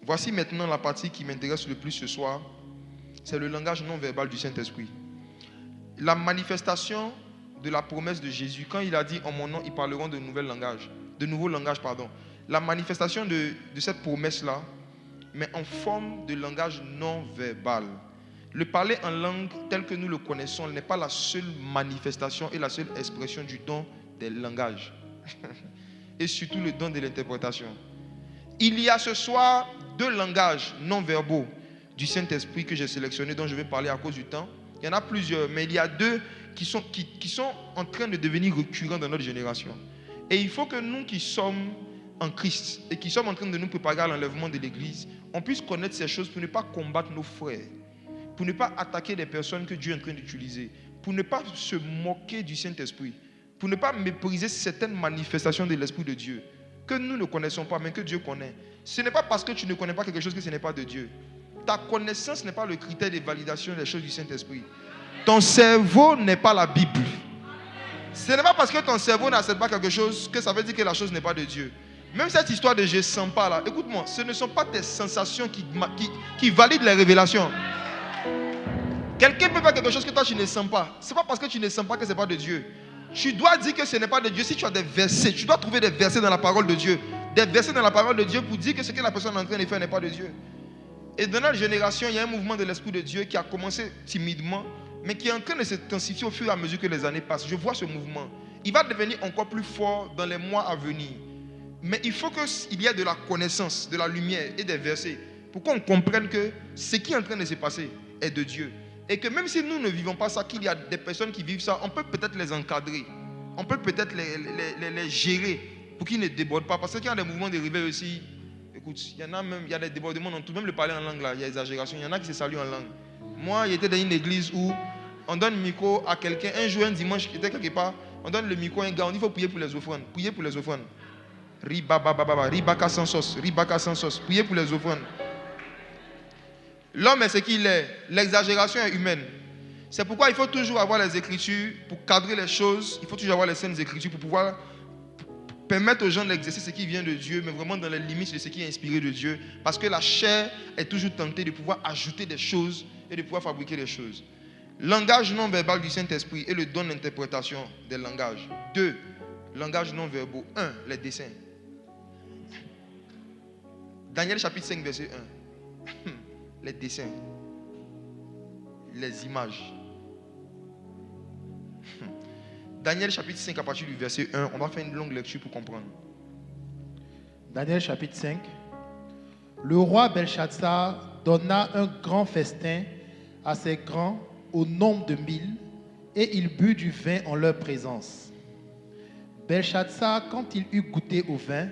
Voici maintenant la partie qui m'intéresse le plus ce soir. C'est le langage non verbal du Saint-Esprit. La manifestation de la promesse de Jésus, quand il a dit en mon nom, ils parleront de nouveaux langages. La manifestation de cette promesse-là, mais en forme de langage non verbal. Le parler en langue tel que nous le connaissons n'est pas la seule manifestation et la seule expression du don des langages. Et surtout le don de l'interprétation. Il y a ce soir 2 langages non verbaux du Saint-Esprit que j'ai sélectionnés, dont je vais parler à cause du temps. Il y en a plusieurs, mais il y a 2 qui sont en train de devenir récurrents dans notre génération. Et il faut que nous qui sommes en Christ et qui sommes en train de nous préparer à l'enlèvement de l'Église, on puisse connaître ces choses pour ne pas combattre nos frères, pour ne pas attaquer des personnes que Dieu est en train d'utiliser, pour ne pas se moquer du Saint-Esprit, pour ne pas mépriser certaines manifestations de l'Esprit de Dieu que nous ne connaissons pas, mais que Dieu connaît. Ce n'est pas parce que tu ne connais pas quelque chose que ce n'est pas de Dieu. Ta connaissance n'est pas le critère de validation des choses du Saint-Esprit. Ton cerveau n'est pas la Bible. Ce n'est pas parce que ton cerveau n'accepte pas quelque chose que ça veut dire que la chose n'est pas de Dieu. Même cette histoire de je ne sens pas là, écoute-moi, ce ne sont pas tes sensations qui valident les révélations. Quelqu'un peut faire quelque chose que toi tu ne sens pas. Ce n'est pas parce que tu ne sens pas que ce n'est pas de Dieu. Tu dois dire que ce n'est pas de Dieu. Si tu as des versets, tu dois trouver des versets dans la parole de Dieu. Des versets dans la parole de Dieu pour dire que ce que la personne est en train de faire n'est pas de Dieu. Et dans notre génération, il y a un mouvement de l'Esprit de Dieu qui a commencé timidement, mais qui est en train de s'intensifier au fur et à mesure que les années passent. Je vois ce mouvement. il va devenir encore plus fort dans les mois à venir. Mais il faut qu'il y ait de la connaissance, de la lumière et des versets pour qu'on comprenne que ce qui est en train de se passer est de Dieu. Et que même si nous ne vivons pas ça, qu'il y a des personnes qui vivent ça, on peut peut-être les encadrer. On peut peut-être les gérer pour qu'ils ne débordent pas. Parce qu'il y a des mouvements de réveil aussi. Écoute, il y en a même, il y a des débordements dans tout. Même le parler en langue, là, il y a exagération. Il y en a qui se saluent en langue. Moi, j'étais dans une église où on donne le micro à quelqu'un. Un jour, un dimanche, j'étais quelque part, on donne le micro à un gars, on dit il faut prier pour les offrandes. Prier pour les offrandes. Ribaka sans sauce. Ribaka sans sauce. Prier pour les offrandes. L'homme est ce qu'il est. L'exagération est humaine. C'est pourquoi il faut toujours avoir les Écritures pour cadrer les choses. Il faut toujours avoir les saintes Écritures pour pouvoir permettre aux gens d'exercer ce qui vient de Dieu, mais vraiment dans les limites de ce qui est inspiré de Dieu. Parce que la chair est toujours tentée de pouvoir ajouter des choses et de pouvoir fabriquer des choses. Langage non verbal du Saint-Esprit et le don d'interprétation des langages. 2. Langage non verbaux. 1. Les dessins. Daniel chapitre 5 verset 1. Les dessins. Les images. Daniel chapitre 5 à partir du verset 1. On va faire une longue lecture pour comprendre. Daniel chapitre 5. Le roi Belshazzar donna un grand festin à ses grands au nombre de 1000 et il but du vin en leur présence. Belshazzar, quand il eut goûté au vin,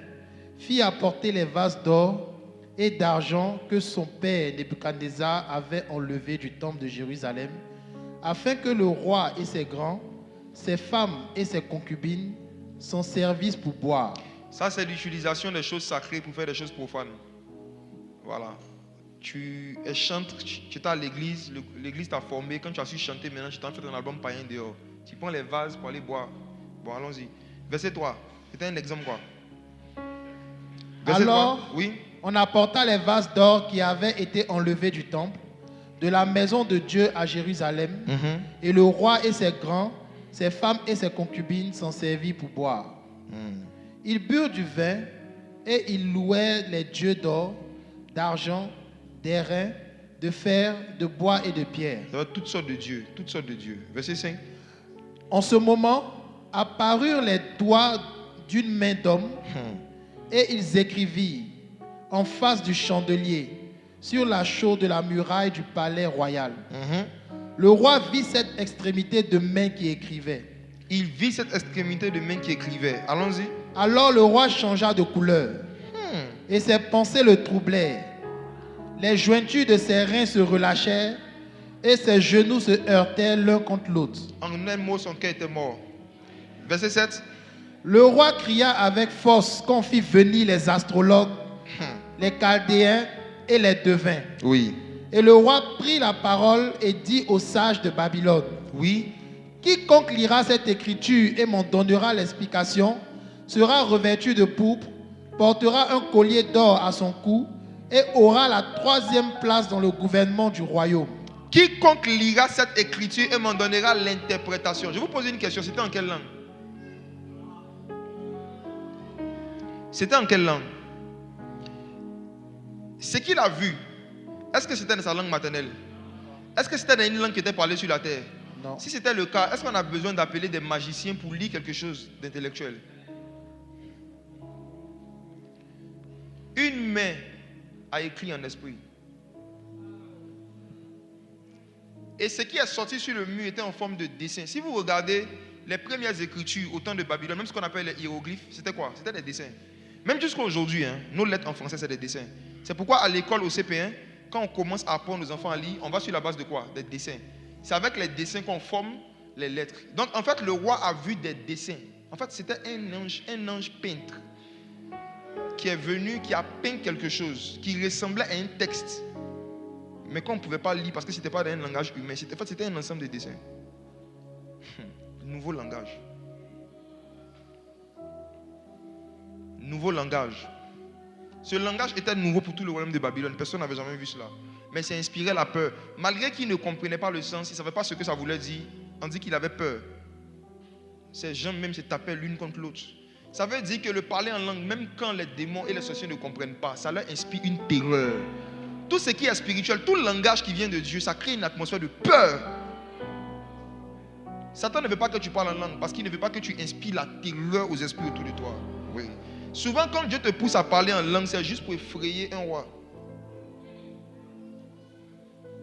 fit apporter les vases d'or et d'argent que son père Nebuchadnezzar avait enlevés du temple de Jérusalem, afin que le roi et ses grands, ses femmes et ses concubines s'en servissent pour boire. Ça, c'est l'utilisation des choses sacrées pour faire des choses profanes. Voilà. Tu chantes, tu étais à l'église, l'église t'a formé. Quand tu as su chanter, maintenant tu t'en fais un album païen dehors. Tu prends les vases pour aller boire. Bon, allons-y. Verset 3. C'était un exemple quoi? Verset Alors, 3. Oui. On apporta les vases d'or qui avaient été enlevés du temple, de la maison de Dieu à Jérusalem, et le roi et ses grands, ses femmes et ses concubines s'en servirent pour boire. Ils burent du vin et ils louaient les dieux d'or, d'argent, d'airain, de fer, de bois et de pierre. Ça va toutes sortes de dieux, toutes sortes de dieux. Verset 5. En ce moment, apparurent les doigts d'une main d'homme et ils écrivirent en face du chandelier, sur la chaude de la muraille du palais royal. Le roi vit cette extrémité de main qui écrivait. Il vit cette extrémité de main qui écrivait. Allons-y. Alors le roi changea de couleur et ses pensées le troublèrent. Les jointures de ses reins se relâchèrent et ses genoux se heurtèrent l'un contre l'autre. En un mot, son cœur était mort. Verset 7. Le roi cria avec force qu'on fit venir les astrologues, les chaldéens et les devins. Oui. Et le roi prit la parole et dit aux sages de Babylone, oui, quiconque lira cette écriture et m'en donnera l'explication sera revêtu de pourpre, portera un collier d'or à son cou et aura la 3e place dans le gouvernement du royaume. Quiconque lira cette écriture et m'en donnera l'interprétation. Je vous pose une question, c'était en quelle langue? C'était en quelle langue? Ce qu'il a vu, est-ce que c'était dans sa langue maternelle? Est-ce que c'était dans une langue qui était parlée sur la terre? Non. Si c'était le cas, est-ce qu'on a besoin d'appeler des magiciens pour lire quelque chose d'intellectuel? Une main a écrit en esprit. Et ce qui est sorti sur le mur était en forme de dessin. Si vous regardez les premières écritures au temps de Babylone, même ce qu'on appelle les hiéroglyphes, c'était quoi? C'était des dessins. Même jusqu'à aujourd'hui, nos lettres en français, c'est des dessins. C'est pourquoi à l'école, au CP1, quand on commence à apprendre aux enfants à lire, on va sur la base de quoi? Des dessins. C'est avec les dessins qu'on forme les lettres. Donc en fait, le roi a vu des dessins. En fait, c'était un ange peintre qui est venu, qui a peint quelque chose qui ressemblait à un texte, mais qu'on ne pouvait pas lire parce que ce n'était pas dans un langage humain. En fait, c'était un ensemble de dessins. Nouveau langage. Nouveau langage. Ce langage était nouveau pour tout le royaume de Babylone. Personne n'avait jamais vu cela. Mais ça inspirait la peur. Malgré qu'il ne comprenait pas le sens, il ne savait pas ce que ça voulait dire, on dit qu'il avait peur. Ces gens même se tapaient l'une contre l'autre. Ça veut dire que le parler en langue, même quand les démons et les sorciers ne comprennent pas, ça leur inspire une terreur. Tout ce qui est spirituel, tout langage qui vient de Dieu, ça crée une atmosphère de peur. Satan ne veut pas que tu parles en langue parce qu'il ne veut pas que tu inspires la terreur aux esprits autour de toi. Oui. Souvent, quand Dieu te pousse à parler en langue, c'est juste pour effrayer un roi.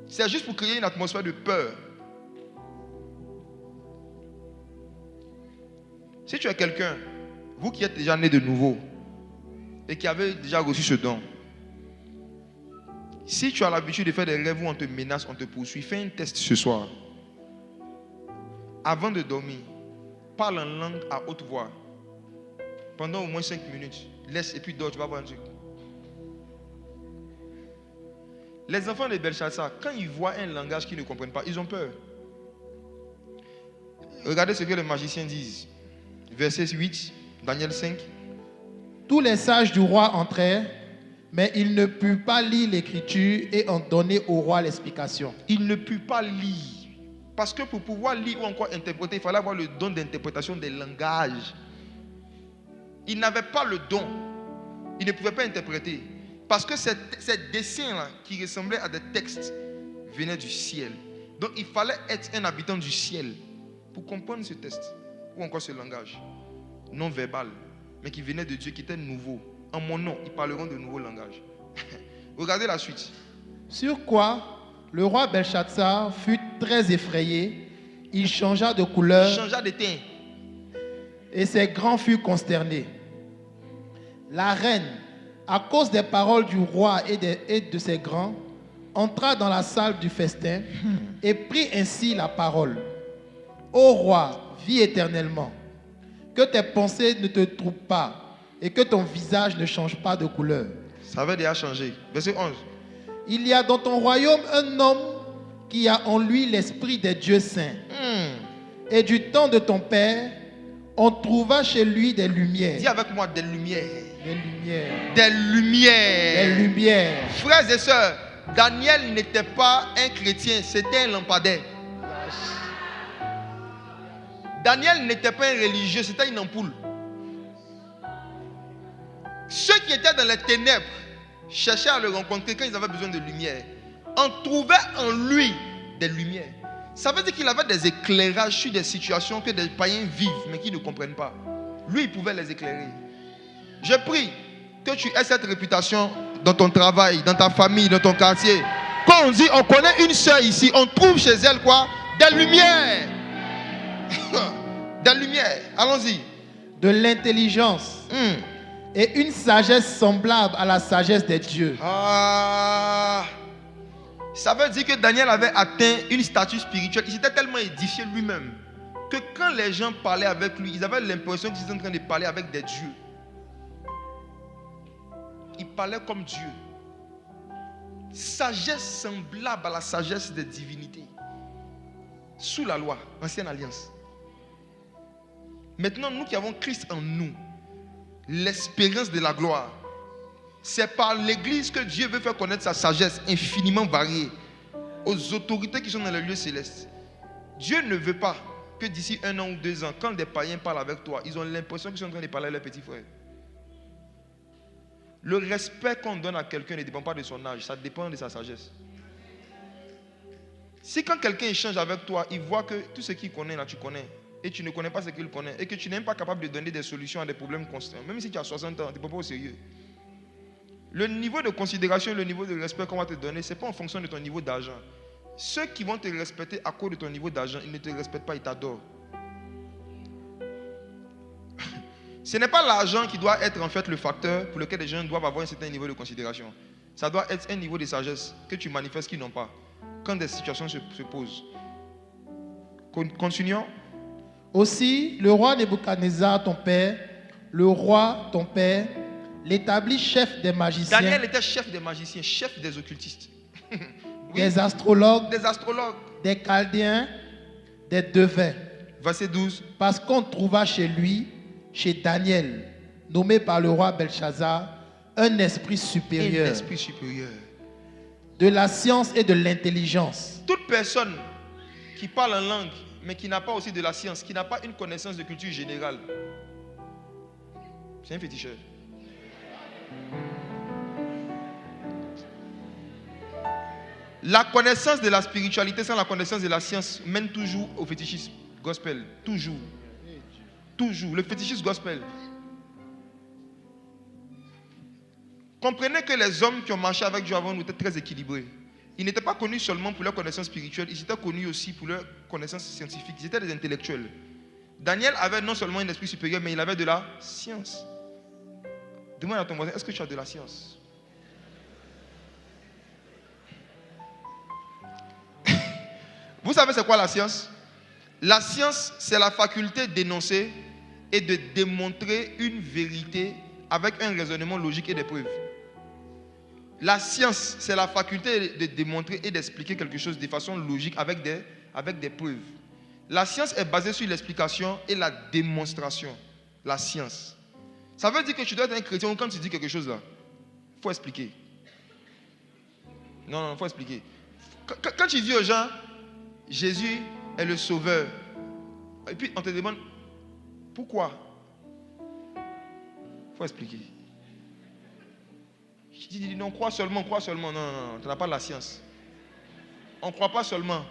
C'est juste pour créer une atmosphère de peur. Si tu es quelqu'un, vous qui êtes déjà né de nouveau et qui avez déjà reçu ce don, si tu as l'habitude de faire des rêves où on te menace, on te poursuit, fais un test ce soir. Avant de dormir, parle en langue à haute voix. Pendant au moins 5 minutes. Laisse et puis dors, tu vas voir un truc. Les enfants de Belshazzar, quand ils voient un langage qu'ils ne comprennent pas, ils ont peur. Regardez ce que les magiciens disent. Verset 8, Daniel 5. Tous les sages du roi entrèrent, mais ils ne purent pas lire l'écriture et en donner au roi l'explication. Ils ne purent pas lire. Parce que pour pouvoir lire ou encore interpréter, il fallait avoir le don d'interprétation des langages. Ils n'avaient pas le don. Ils ne pouvaient pas interpréter. Parce que ces dessins-là, qui ressemblaient à des textes, venaient du ciel. Donc il fallait être un habitant du ciel pour comprendre ce texte ou encore ce langage non verbal, mais qui venait de Dieu, qui était nouveau. En mon nom, ils parleront de nouveaux langages. Regardez la suite. Sur quoi le roi Belshazzar fut très effrayé, il changea de couleur Il changea de teint. et ses grands furent consternés. La reine, à cause des paroles du roi et de ses grands, entra dans la salle du festin et prit ainsi la parole. Ô roi, vis éternellement, que tes pensées ne te troublent pas et que ton visage ne change pas de couleur. Ça avait déjà changé. Verset 11. Il y a dans ton royaume un homme qui a en lui l'esprit des dieux saints. Et du temps de ton père, on trouva chez lui des lumières. Dis avec moi, des lumières. Des lumières. Des lumières. Des lumières. Frères et sœurs, Daniel n'était pas un chrétien, c'était un lampadaire. Daniel n'était pas un religieux, c'était une ampoule. Ceux qui étaient dans les ténèbres cherchaient à le rencontrer quand ils avaient besoin de lumière. On trouvait en lui des lumières. Ça veut dire qu'il avait des éclairages sur des situations que des païens vivent, mais qui ne comprennent pas. Lui, il pouvait les éclairer. Je prie que tu aies cette réputation dans ton travail, dans ta famille, dans ton quartier. Quand on dit, on connaît une sœur ici, on trouve chez elle quoi? Des lumières. Des lumières. Allons-y. De l'intelligence. Et une sagesse semblable à la sagesse des dieux. Ça veut dire que Daniel avait atteint une statue spirituelle. Il s'était tellement édifié lui-même que quand les gens parlaient avec lui, ils avaient l'impression qu'ils étaient en train de parler avec des dieux. Il parlait comme Dieu. Sagesse semblable à la sagesse des divinités. Sous la loi, ancienne alliance. Maintenant, nous qui avons Christ en nous, l'espérance de la gloire, c'est par l'église que Dieu veut faire connaître sa sagesse infiniment variée aux autorités qui sont dans les lieux célestes. Dieu ne veut pas que d'ici 1 an ou 2 ans, quand des païens parlent avec toi, ils ont l'impression qu'ils sont en train de parler à leurs petits frères. Le respect qu'on donne à quelqu'un ne dépend pas de son âge, ça dépend de sa sagesse. Si quand quelqu'un échange avec toi, il voit que tout ce qu'il connaît là, tu connais, et tu ne connais pas ce qu'il connaît, et que tu n'es même pas capable de donner des solutions à des problèmes constants, même si tu as 60 ans, tu ne prends pas au sérieux. Le niveau de considération, le niveau de respect qu'on va te donner, ce n'est pas en fonction de ton niveau d'argent. Ceux qui vont te respecter à cause de ton niveau d'argent, ils ne te respectent pas, ils t'adorent. Ce n'est pas l'argent qui doit être en fait le facteur pour lequel les gens doivent avoir un certain niveau de considération. Ça doit être un niveau de sagesse que tu manifestes qu'ils n'ont pas quand des situations se posent. Continuons. Aussi, le roi Nebuchadnezzar, ton père, le roi, ton père, l'établit chef des magiciens. Daniel était chef des magiciens, chef des occultistes. Oui. Des astrologues, des chaldéens, des devins. Verset 12. Parce qu'on trouva chez lui, chez Daniel, nommé par le roi Belshazzar, un esprit supérieur. Un esprit supérieur. De la science et de l'intelligence. Toute personne qui parle en langue, mais qui n'a pas aussi de la science, qui n'a pas une connaissance de culture générale, c'est un féticheur. La connaissance de la spiritualité sans la connaissance de la science mène toujours au fétichisme. Gospel, toujours. Toujours. Le fétichisme gospel. Comprenez que les hommes qui ont marché avec Dieu avant nous étaient très équilibrés. Ils n'étaient pas connus seulement pour leur connaissance spirituelle, ils étaient connus aussi pour leur connaissance scientifique. Ils étaient des intellectuels. Daniel avait non seulement un esprit supérieur, mais il avait de la science. Demande à ton voisin, est-ce que tu as de la science? Vous savez c'est quoi la science? La science, c'est la faculté d'énoncer et de démontrer une vérité avec un raisonnement logique et des preuves. La science, c'est la faculté de démontrer et d'expliquer quelque chose de façon logique avec des preuves. La science est basée sur l'explication et la démonstration. La science. Ça veut dire que tu dois être un chrétien quand tu dis quelque chose là. Il faut expliquer. Non, il faut expliquer. Quand tu dis aux gens, Jésus est le sauveur, et puis on te demande, pourquoi? Il faut expliquer. Je dis non, crois seulement. Non, tu n'as pas la science. On ne croit pas seulement.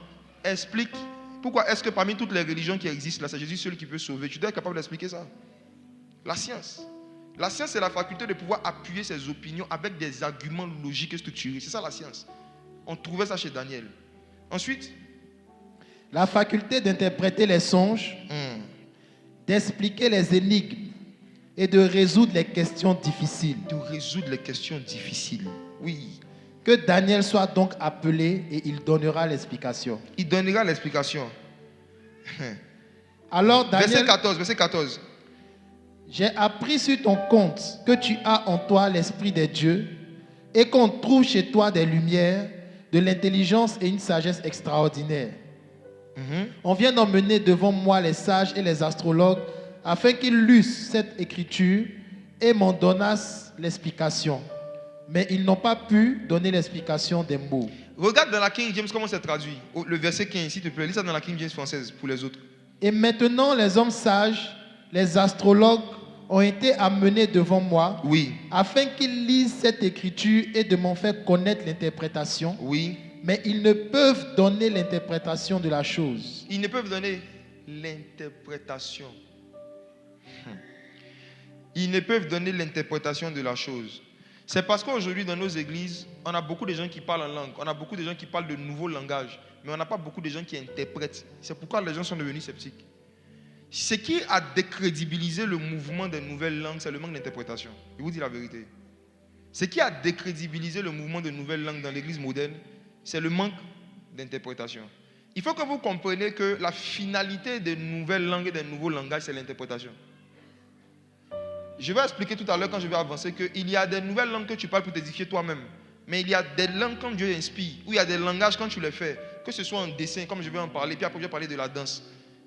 Explique. Pourquoi est-ce que parmi toutes les religions qui existent, là, c'est Jésus seul qui peut sauver? Tu dois être capable d'expliquer ça. La science. La science, c'est la faculté de pouvoir appuyer ses opinions avec des arguments logiques et structurés. C'est ça la science. On trouvait ça chez Daniel. Ensuite, la faculté d'interpréter les songes, d'expliquer les énigmes et de résoudre les questions difficiles. De résoudre les questions difficiles. Oui. Que Daniel soit donc appelé et il donnera l'explication. Il donnera l'explication. Alors Daniel, verset 14. J'ai appris sur ton compte que tu as en toi l'esprit des dieux et qu'on trouve chez toi des lumières, de l'intelligence et une sagesse extraordinaire. On vient d'emmener devant moi les sages et les astrologues afin qu'ils lussent cette écriture et m'en donnassent l'explication. Mais ils n'ont pas pu donner l'explication des mots. Regarde dans la King James comment c'est traduit. Le verset 15, s'il te plaît. Lis ça dans la King James française pour les autres. Et maintenant, les hommes sages, les astrologues, ont été amenés devant moi, oui, afin qu'ils lisent cette écriture et de m'en faire connaître l'interprétation. Oui. Mais ils ne peuvent donner l'interprétation de la chose. Ils ne peuvent donner l'interprétation. Ils ne peuvent donner l'interprétation de la chose. C'est parce qu'aujourd'hui, dans nos églises, on a beaucoup de gens qui parlent en langue. On a beaucoup de gens qui parlent de nouveaux langages. Mais on n'a pas beaucoup de gens qui interprètent. C'est pourquoi les gens sont devenus sceptiques. Ce qui a décrédibilisé le mouvement des nouvelles langues, c'est le manque d'interprétation. Je vous dis la vérité. Ce qui a décrédibilisé le mouvement de nouvelles langues dans l'église moderne, c'est le manque d'interprétation. Il faut que vous compreniez que la finalité des nouvelles langues et des nouveaux langages, c'est l'interprétation. Je vais expliquer tout à l'heure quand je vais avancer qu'il y a des nouvelles langues que tu parles pour t'édifier toi-même. Mais il y a des langues quand Dieu inspire, ou il y a des langages quand tu les fais, que ce soit en dessin, comme je vais en parler, puis après je vais parler de la danse.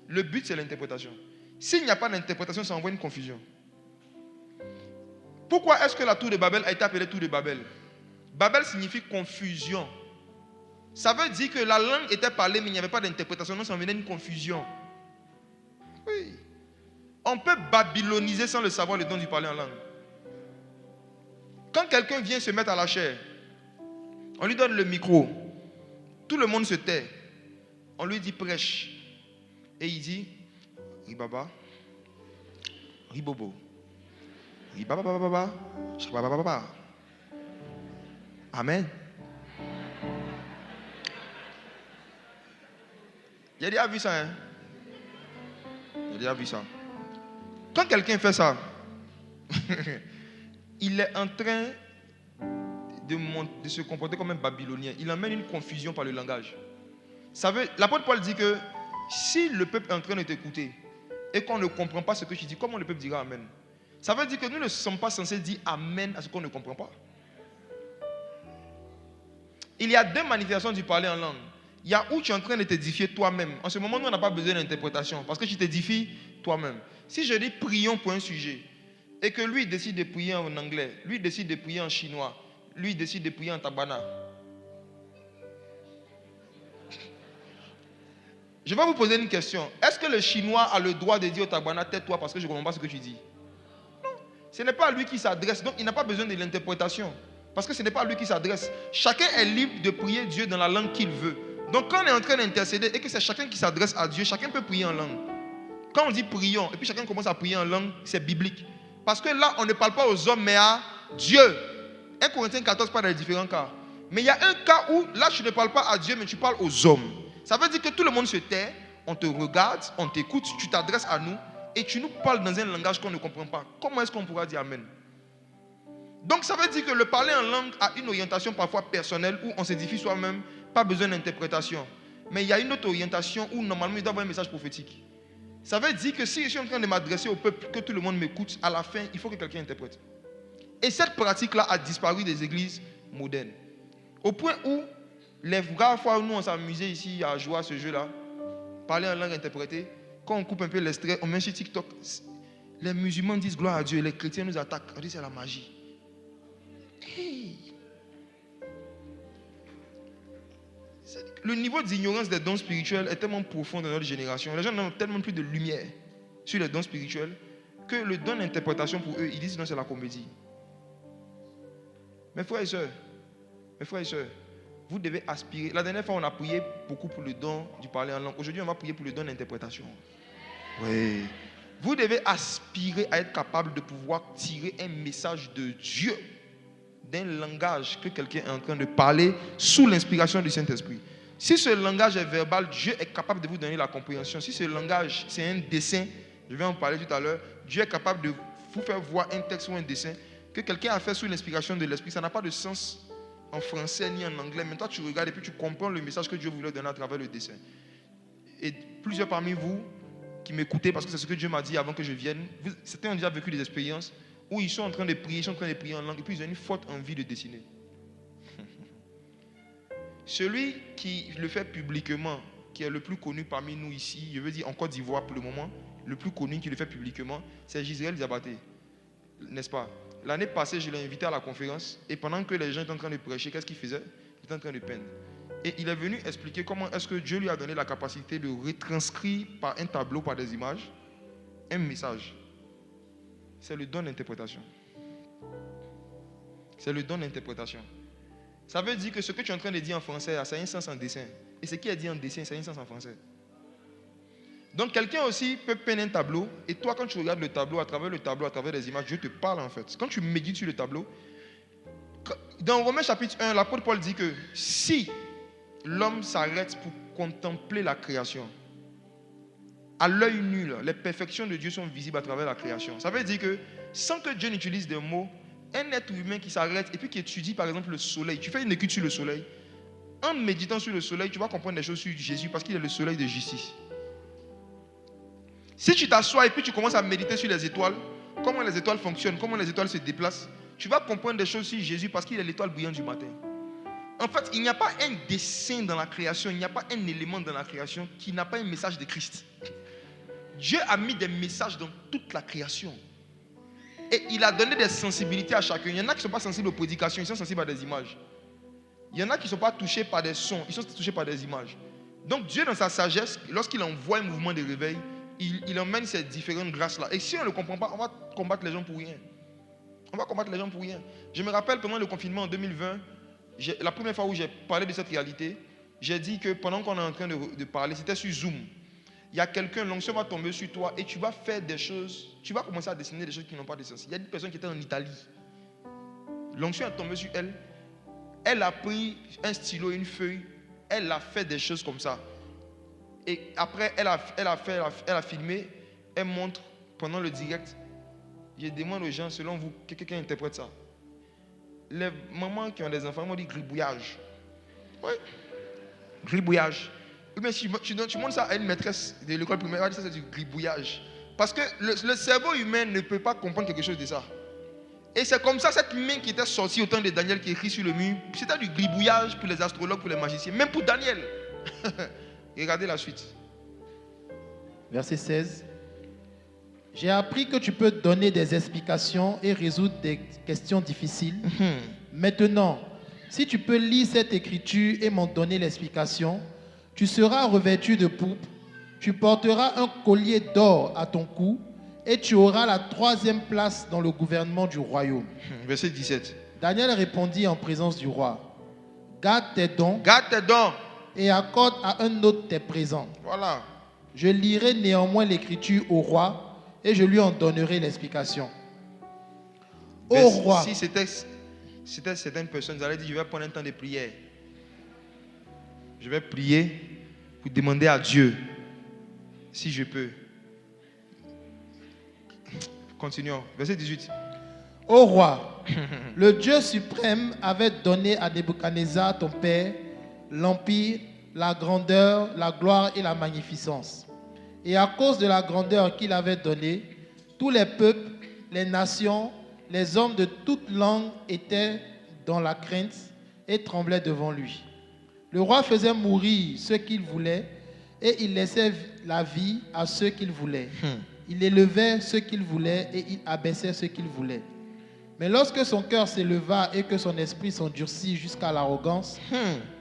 Le but, c'est l'interprétation. S'il n'y a pas d'interprétation, ça envoie une confusion. Pourquoi est-ce que la tour de Babel a été appelée tour de Babel? Babel signifie confusion. Ça veut dire que la langue était parlée, mais il n'y avait pas d'interprétation, donc ça venait une confusion. Oui. On peut babyloniser sans le savoir le don du parler en langue. Quand quelqu'un vient se mettre à la chair, on lui donne le micro. Tout le monde se tait. On lui dit prêche. Et il dit Ribaba, Ribobo, Ribaba, Shababa. Amen. J'ai déjà vu ça, hein? J'ai déjà vu ça. Quand quelqu'un fait ça, il est en train de se comporter comme un Babylonien. Il emmène une confusion par le langage. L'apôtre Paul dit que si le peuple est en train de t'écouter et qu'on ne comprend pas ce que tu dis, comment le peuple dira Amen? Ça veut dire que nous ne sommes pas censés dire Amen à ce qu'on ne comprend pas. Il y a deux manifestations du parler en langue. Il y a où tu es en train de t'édifier toi-même. En ce moment, nous, on n'a pas besoin d'interprétation parce que tu t'édifies toi-même. Si je dis prions pour un sujet et que lui décide de prier en anglais, lui décide de prier en chinois, lui décide de prier en tabana. Je vais vous poser une question. Est-ce que le chinois a le droit de dire au tabana, tais-toi parce que je ne comprends pas ce que tu dis? Non. Ce n'est pas à lui qui s'adresse. Donc, il n'a pas besoin de l'interprétation. Parce que ce n'est pas à lui qui s'adresse. Chacun est libre de prier Dieu dans la langue qu'il veut. Donc quand on est en train d'intercéder et que c'est chacun qui s'adresse à Dieu, chacun peut prier en langue. Quand on dit prions et puis chacun commence à prier en langue, c'est biblique. Parce que là, on ne parle pas aux hommes mais à Dieu. 1 Corinthiens 14 parle des différents cas. Mais il y a un cas où là, tu ne parles pas à Dieu mais tu parles aux hommes. Ça veut dire que tout le monde se tait, on te regarde, on t'écoute, tu t'adresses à nous et tu nous parles dans un langage qu'on ne comprend pas. Comment est-ce qu'on pourra dire Amen? Donc ça veut dire que le parler en langue a une orientation parfois personnelle où on s'édifie soi-même, pas besoin d'interprétation. Mais il y a une autre orientation où normalement il doit y avoir un message prophétique. Ça veut dire que si je suis en train de m'adresser au peuple, que tout le monde m'écoute, à la fin, il faut que quelqu'un interprète. Et cette pratique-là a disparu des églises modernes. Au point où les rares fois où nous on s'amusait ici à jouer à ce jeu-là, parler en langue interprétée, quand on coupe un peu l'extrait, on met sur TikTok, les musulmans disent gloire à Dieu, les chrétiens nous attaquent, on dit c'est la magie. Hey. Le niveau d'ignorance des dons spirituels est tellement profond dans notre génération. Les gens n'ont tellement plus de lumière sur les dons spirituels que le don d'interprétation pour eux, ils disent non, c'est la comédie. Mes frères et sœurs, vous devez aspirer. La dernière fois, on a prié beaucoup pour le don du parler en langue. Aujourd'hui, on va prier pour le don d'interprétation. Oui. Vous devez aspirer à être capable de pouvoir tirer un message de Dieu d'un langage que quelqu'un est en train de parler sous l'inspiration du Saint-Esprit. Si ce langage est verbal, Dieu est capable de vous donner la compréhension. Si ce langage, c'est un dessin, je vais en parler tout à l'heure, Dieu est capable de vous faire voir un texte ou un dessin que quelqu'un a fait sous l'inspiration de l'Esprit. Ça n'a pas de sens en français ni en anglais. Mais toi, tu regardes et puis tu comprends le message que Dieu voulait donner à travers le dessin. Et plusieurs parmi vous qui m'écoutez, parce que c'est ce que Dieu m'a dit avant que je vienne, certains ont déjà vécu des expériences où ils sont en train de prier, en langue, et puis ils ont une forte envie de dessiner. Celui qui le fait publiquement, qui est le plus connu parmi nous ici, je veux dire en Côte d'Ivoire pour le moment, le plus connu qui le fait publiquement, c'est Gisraël Diabaté. N'est-ce pas? L'année passée, je l'ai invité à la conférence, et pendant que les gens étaient en train de prêcher, qu'est-ce qu'il faisait? Il était en train de peindre. Et il est venu expliquer comment est-ce que Dieu lui a donné la capacité de retranscrire par un tableau, par des images, un message. C'est le don d'interprétation. C'est le don d'interprétation. Ça veut dire que ce que tu es en train de dire en français, ça a un sens en dessin. Et ce qui est dit en dessin, ça a un sens en français. Donc quelqu'un aussi peut peindre un tableau, et toi quand tu regardes le tableau, à travers des images, Dieu te parle en fait. Quand tu médites sur le tableau, dans Romains chapitre 1, l'apôtre Paul dit que si l'homme s'arrête pour contempler la création, à l'œil nu, les perfections de Dieu sont visibles à travers la création. Ça veut dire que sans que Dieu n'utilise des mots, un être humain qui s'arrête et puis qui étudie par exemple le soleil, tu fais une étude sur le soleil, en méditant sur le soleil, tu vas comprendre des choses sur Jésus parce qu'il est le soleil de justice. Si tu t'assois et puis tu commences à méditer sur les étoiles, comment les étoiles fonctionnent, comment les étoiles se déplacent, tu vas comprendre des choses sur Jésus parce qu'il est l'étoile brillante du matin. En fait, il n'y a pas un dessin dans la création, il n'y a pas un élément dans la création qui n'a pas un message de Christ. Dieu a mis des messages dans toute la création. Et il a donné des sensibilités à chacun. Il y en a qui ne sont pas sensibles aux prédications, ils sont sensibles à des images. Il y en a qui ne sont pas touchés par des sons, ils sont touchés par des images. Donc Dieu, dans sa sagesse, lorsqu'il envoie un mouvement de réveil, il emmène ces différentes grâces-là. Et si on ne le comprend pas, on va combattre les gens pour rien. On va combattre les gens pour rien. Je me rappelle pendant le confinement en 2020, la première fois où j'ai parlé de cette réalité, j'ai dit que pendant qu'on est en train de parler, c'était sur Zoom. Il y a quelqu'un, l'onction va tomber sur toi et tu vas faire des choses, tu vas commencer à dessiner des choses qui n'ont pas de sens. Il y a des personnes qui étaient en Italie. L'onction est tombée sur elle. Elle a pris un stylo et une feuille. Elle a fait des choses comme ça. Et après, elle a filmé. Elle montre pendant le direct. Je demande aux gens, selon vous, que quelqu'un interprète ça. Les mamans qui ont des enfants m'ont dit gribouillage. Oui. Gribouillage. Mais si tu montres ça à une maîtresse de l'école primaire, elle va dire ça c'est du gribouillage. Parce que le cerveau humain ne peut pas comprendre quelque chose de ça. Et c'est comme ça, cette main qui était sortie au temps de Daniel qui écrit sur le mur, c'était du gribouillage pour les astrologues, pour les magiciens, même pour Daniel. Regardez la suite. Verset 16. J'ai appris que tu peux donner des explications et résoudre des questions difficiles. Maintenant, si tu peux lire cette écriture et m'en donner l'explication, tu seras revêtu de pourpre, tu porteras un collier d'or à ton cou et tu auras la 3e place dans le gouvernement du royaume. Verset 17. Daniel répondit en présence du roi. Garde tes dons. Garde tes dons. et accorde à un autre tes présents. Voilà. Je lirai néanmoins l'écriture au roi et je lui en donnerai l'explication. Ô Mais roi, si c'était certaines personnes, ils allaient dire, je vais prendre un temps de prière. Je vais prier pour demander à Dieu si je peux. Continuons. Verset 18. ô roi, le Dieu suprême avait donné à Nebuchadnezzar ton père l'empire, la grandeur, la gloire et la magnificence. Et à cause de la grandeur qu'il avait donnée, tous les peuples, les nations, les hommes de toute langue étaient dans la crainte et tremblaient devant lui. Le roi faisait mourir ceux qu'il voulait et il laissait la vie à ceux qu'il voulait. Il élevait ceux qu'il voulait et il abaissait ceux qu'il voulait. Mais lorsque son cœur s'éleva et que son esprit s'endurcit jusqu'à l'arrogance,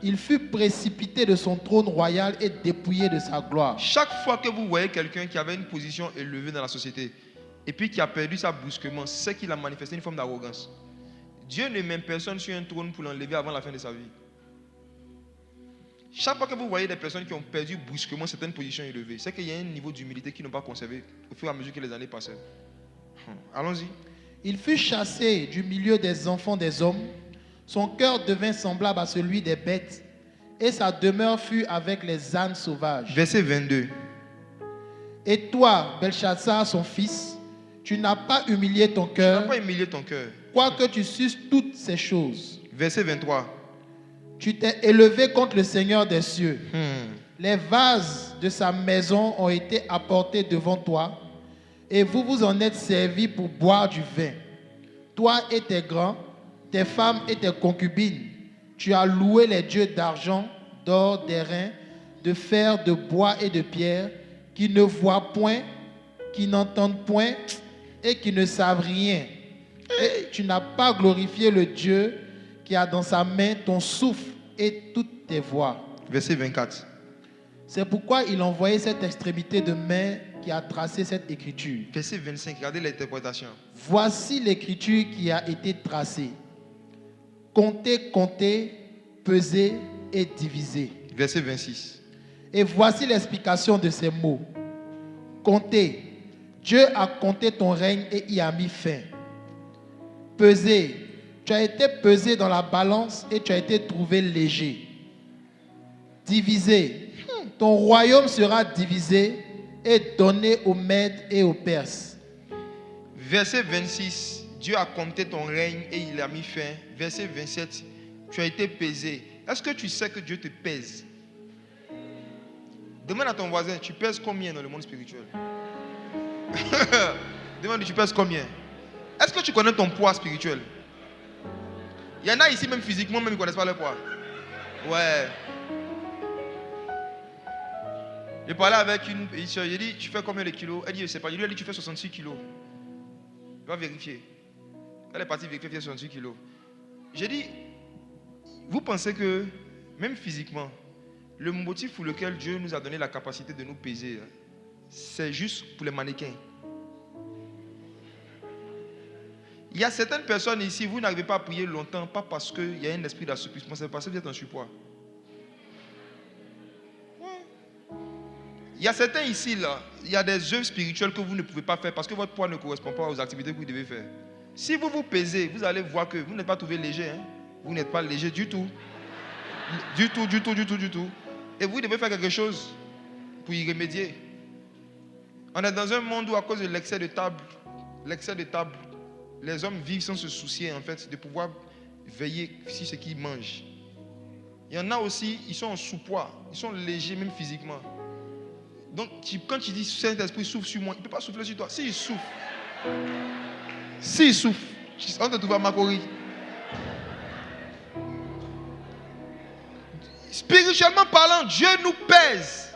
il fut précipité de son trône royal et dépouillé de sa gloire. Chaque fois que vous voyez quelqu'un qui avait une position élevée dans la société et puis qui a perdu ça brusquement, c'est qu'il a manifesté une forme d'arrogance. Dieu ne met personne sur un trône pour l'enlever avant la fin de sa vie. Chaque fois que vous voyez des personnes qui ont perdu brusquement certaines positions élevées, c'est qu'il y a un niveau d'humilité qu'ils n'ont pas conservé au fur et à mesure que les années passaient. Allons-y. Il fut chassé du milieu des enfants des hommes. Son cœur devint semblable à celui des bêtes et sa demeure fut avec les ânes sauvages. Verset 22. Et toi, Belshazzar, son fils, tu n'as pas humilié ton Tu n'as cœur, pas humilié ton cœur. quoique tu suces toutes ces choses. Verset 23. Tu t'es élevé contre le Seigneur des cieux. Les vases de sa maison ont été apportés devant toi et vous vous en êtes servis pour boire du vin. Toi et tes grands, tes femmes et tes concubines, tu as loué les dieux d'argent, d'or, d'airain, de fer, de bois et de pierre, qui ne voient point, qui n'entendent point et qui ne savent rien. Et tu n'as pas glorifié le Dieu qui a dans sa main ton souffle et toutes tes voix. Verset 24. C'est pourquoi il envoyait cette extrémité de main qui a tracé cette écriture. Verset 25. Regardez l'interprétation. Voici l'écriture qui a été tracée. Comptez, comptez, pesez et divisez. Verset 26. Et voici l'explication de ces mots. Comptez. Dieu a compté ton règne et y a mis fin. Pesez. Tu as été pesé dans la balance et tu as été trouvé léger. Divisé. Ton royaume sera divisé et donné aux Mèdes et aux Perses. Verset 26. Dieu a compté ton règne et il a mis fin. Verset 27. Tu as été pesé. Est-ce que tu sais que Dieu te pèse? Demande à ton voisin, tu pèses combien dans le monde spirituel? Demande, tu pèses combien? Est-ce que tu connais ton poids spirituel? Il y en a ici, même physiquement, même ils ne connaissent pas leur poids. Ouais. J'ai parlé avec une soeur, j'ai dit, tu fais combien de kilos? Elle dit, je ne sais pas. Je lui ai dit, tu fais 66 kilos. Je vais vérifier. Elle est partie vérifier, elle fait 68 kilos. J'ai dit, vous pensez que, même physiquement, le motif pour lequel Dieu nous a donné la capacité de nous peser, c'est juste pour les mannequins. Il y a certaines personnes ici, vous n'arrivez pas à prier longtemps, pas parce qu'il y a un esprit d'assouplissement, c'est parce que vous êtes en surpoids. Ouais. Il y a certains ici, là, il y a des œuvres spirituelles que vous ne pouvez pas faire parce que votre poids ne correspond pas aux activités que vous devez faire. Si vous vous pesez, vous allez voir que vous n'êtes pas trouvé léger. Hein? Vous n'êtes pas léger du tout. Du tout. Et vous devez faire quelque chose pour y remédier. On est dans un monde où à cause de l'excès de table, les hommes vivent sans se soucier en fait de pouvoir veiller sur ce qu'ils mangent. Il y en a aussi, ils sont en sous-poids, ils sont légers même physiquement. Donc quand tu dis Saint-Esprit souffle sur moi, il ne peut pas souffler sur toi. S'il souffle, on te trouve à Makori. Spirituellement parlant, Dieu nous pèse.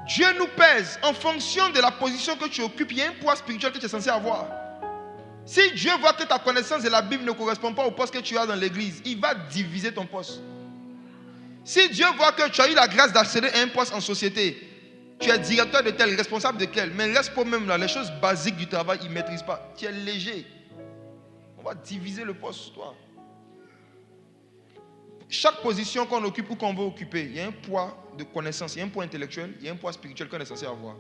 Dieu nous pèse en fonction de la position que tu occupes. Il y a un poids spirituel que tu es censé avoir. Si Dieu voit que ta connaissance de la Bible ne correspond pas au poste que tu as dans l'église, il va diviser ton poste. Si Dieu voit que tu as eu la grâce d'accéder à un poste en société, tu es directeur de tel, responsable de quel, mais reste pas même là, les choses basiques du travail, il ne maîtrise pas. Tu es léger. On va diviser le poste, toi. Chaque position qu'on occupe ou qu'on veut occuper, il y a un poids de connaissance, il y a un poids intellectuel, il y a un poids spirituel qu'on est censé avoir.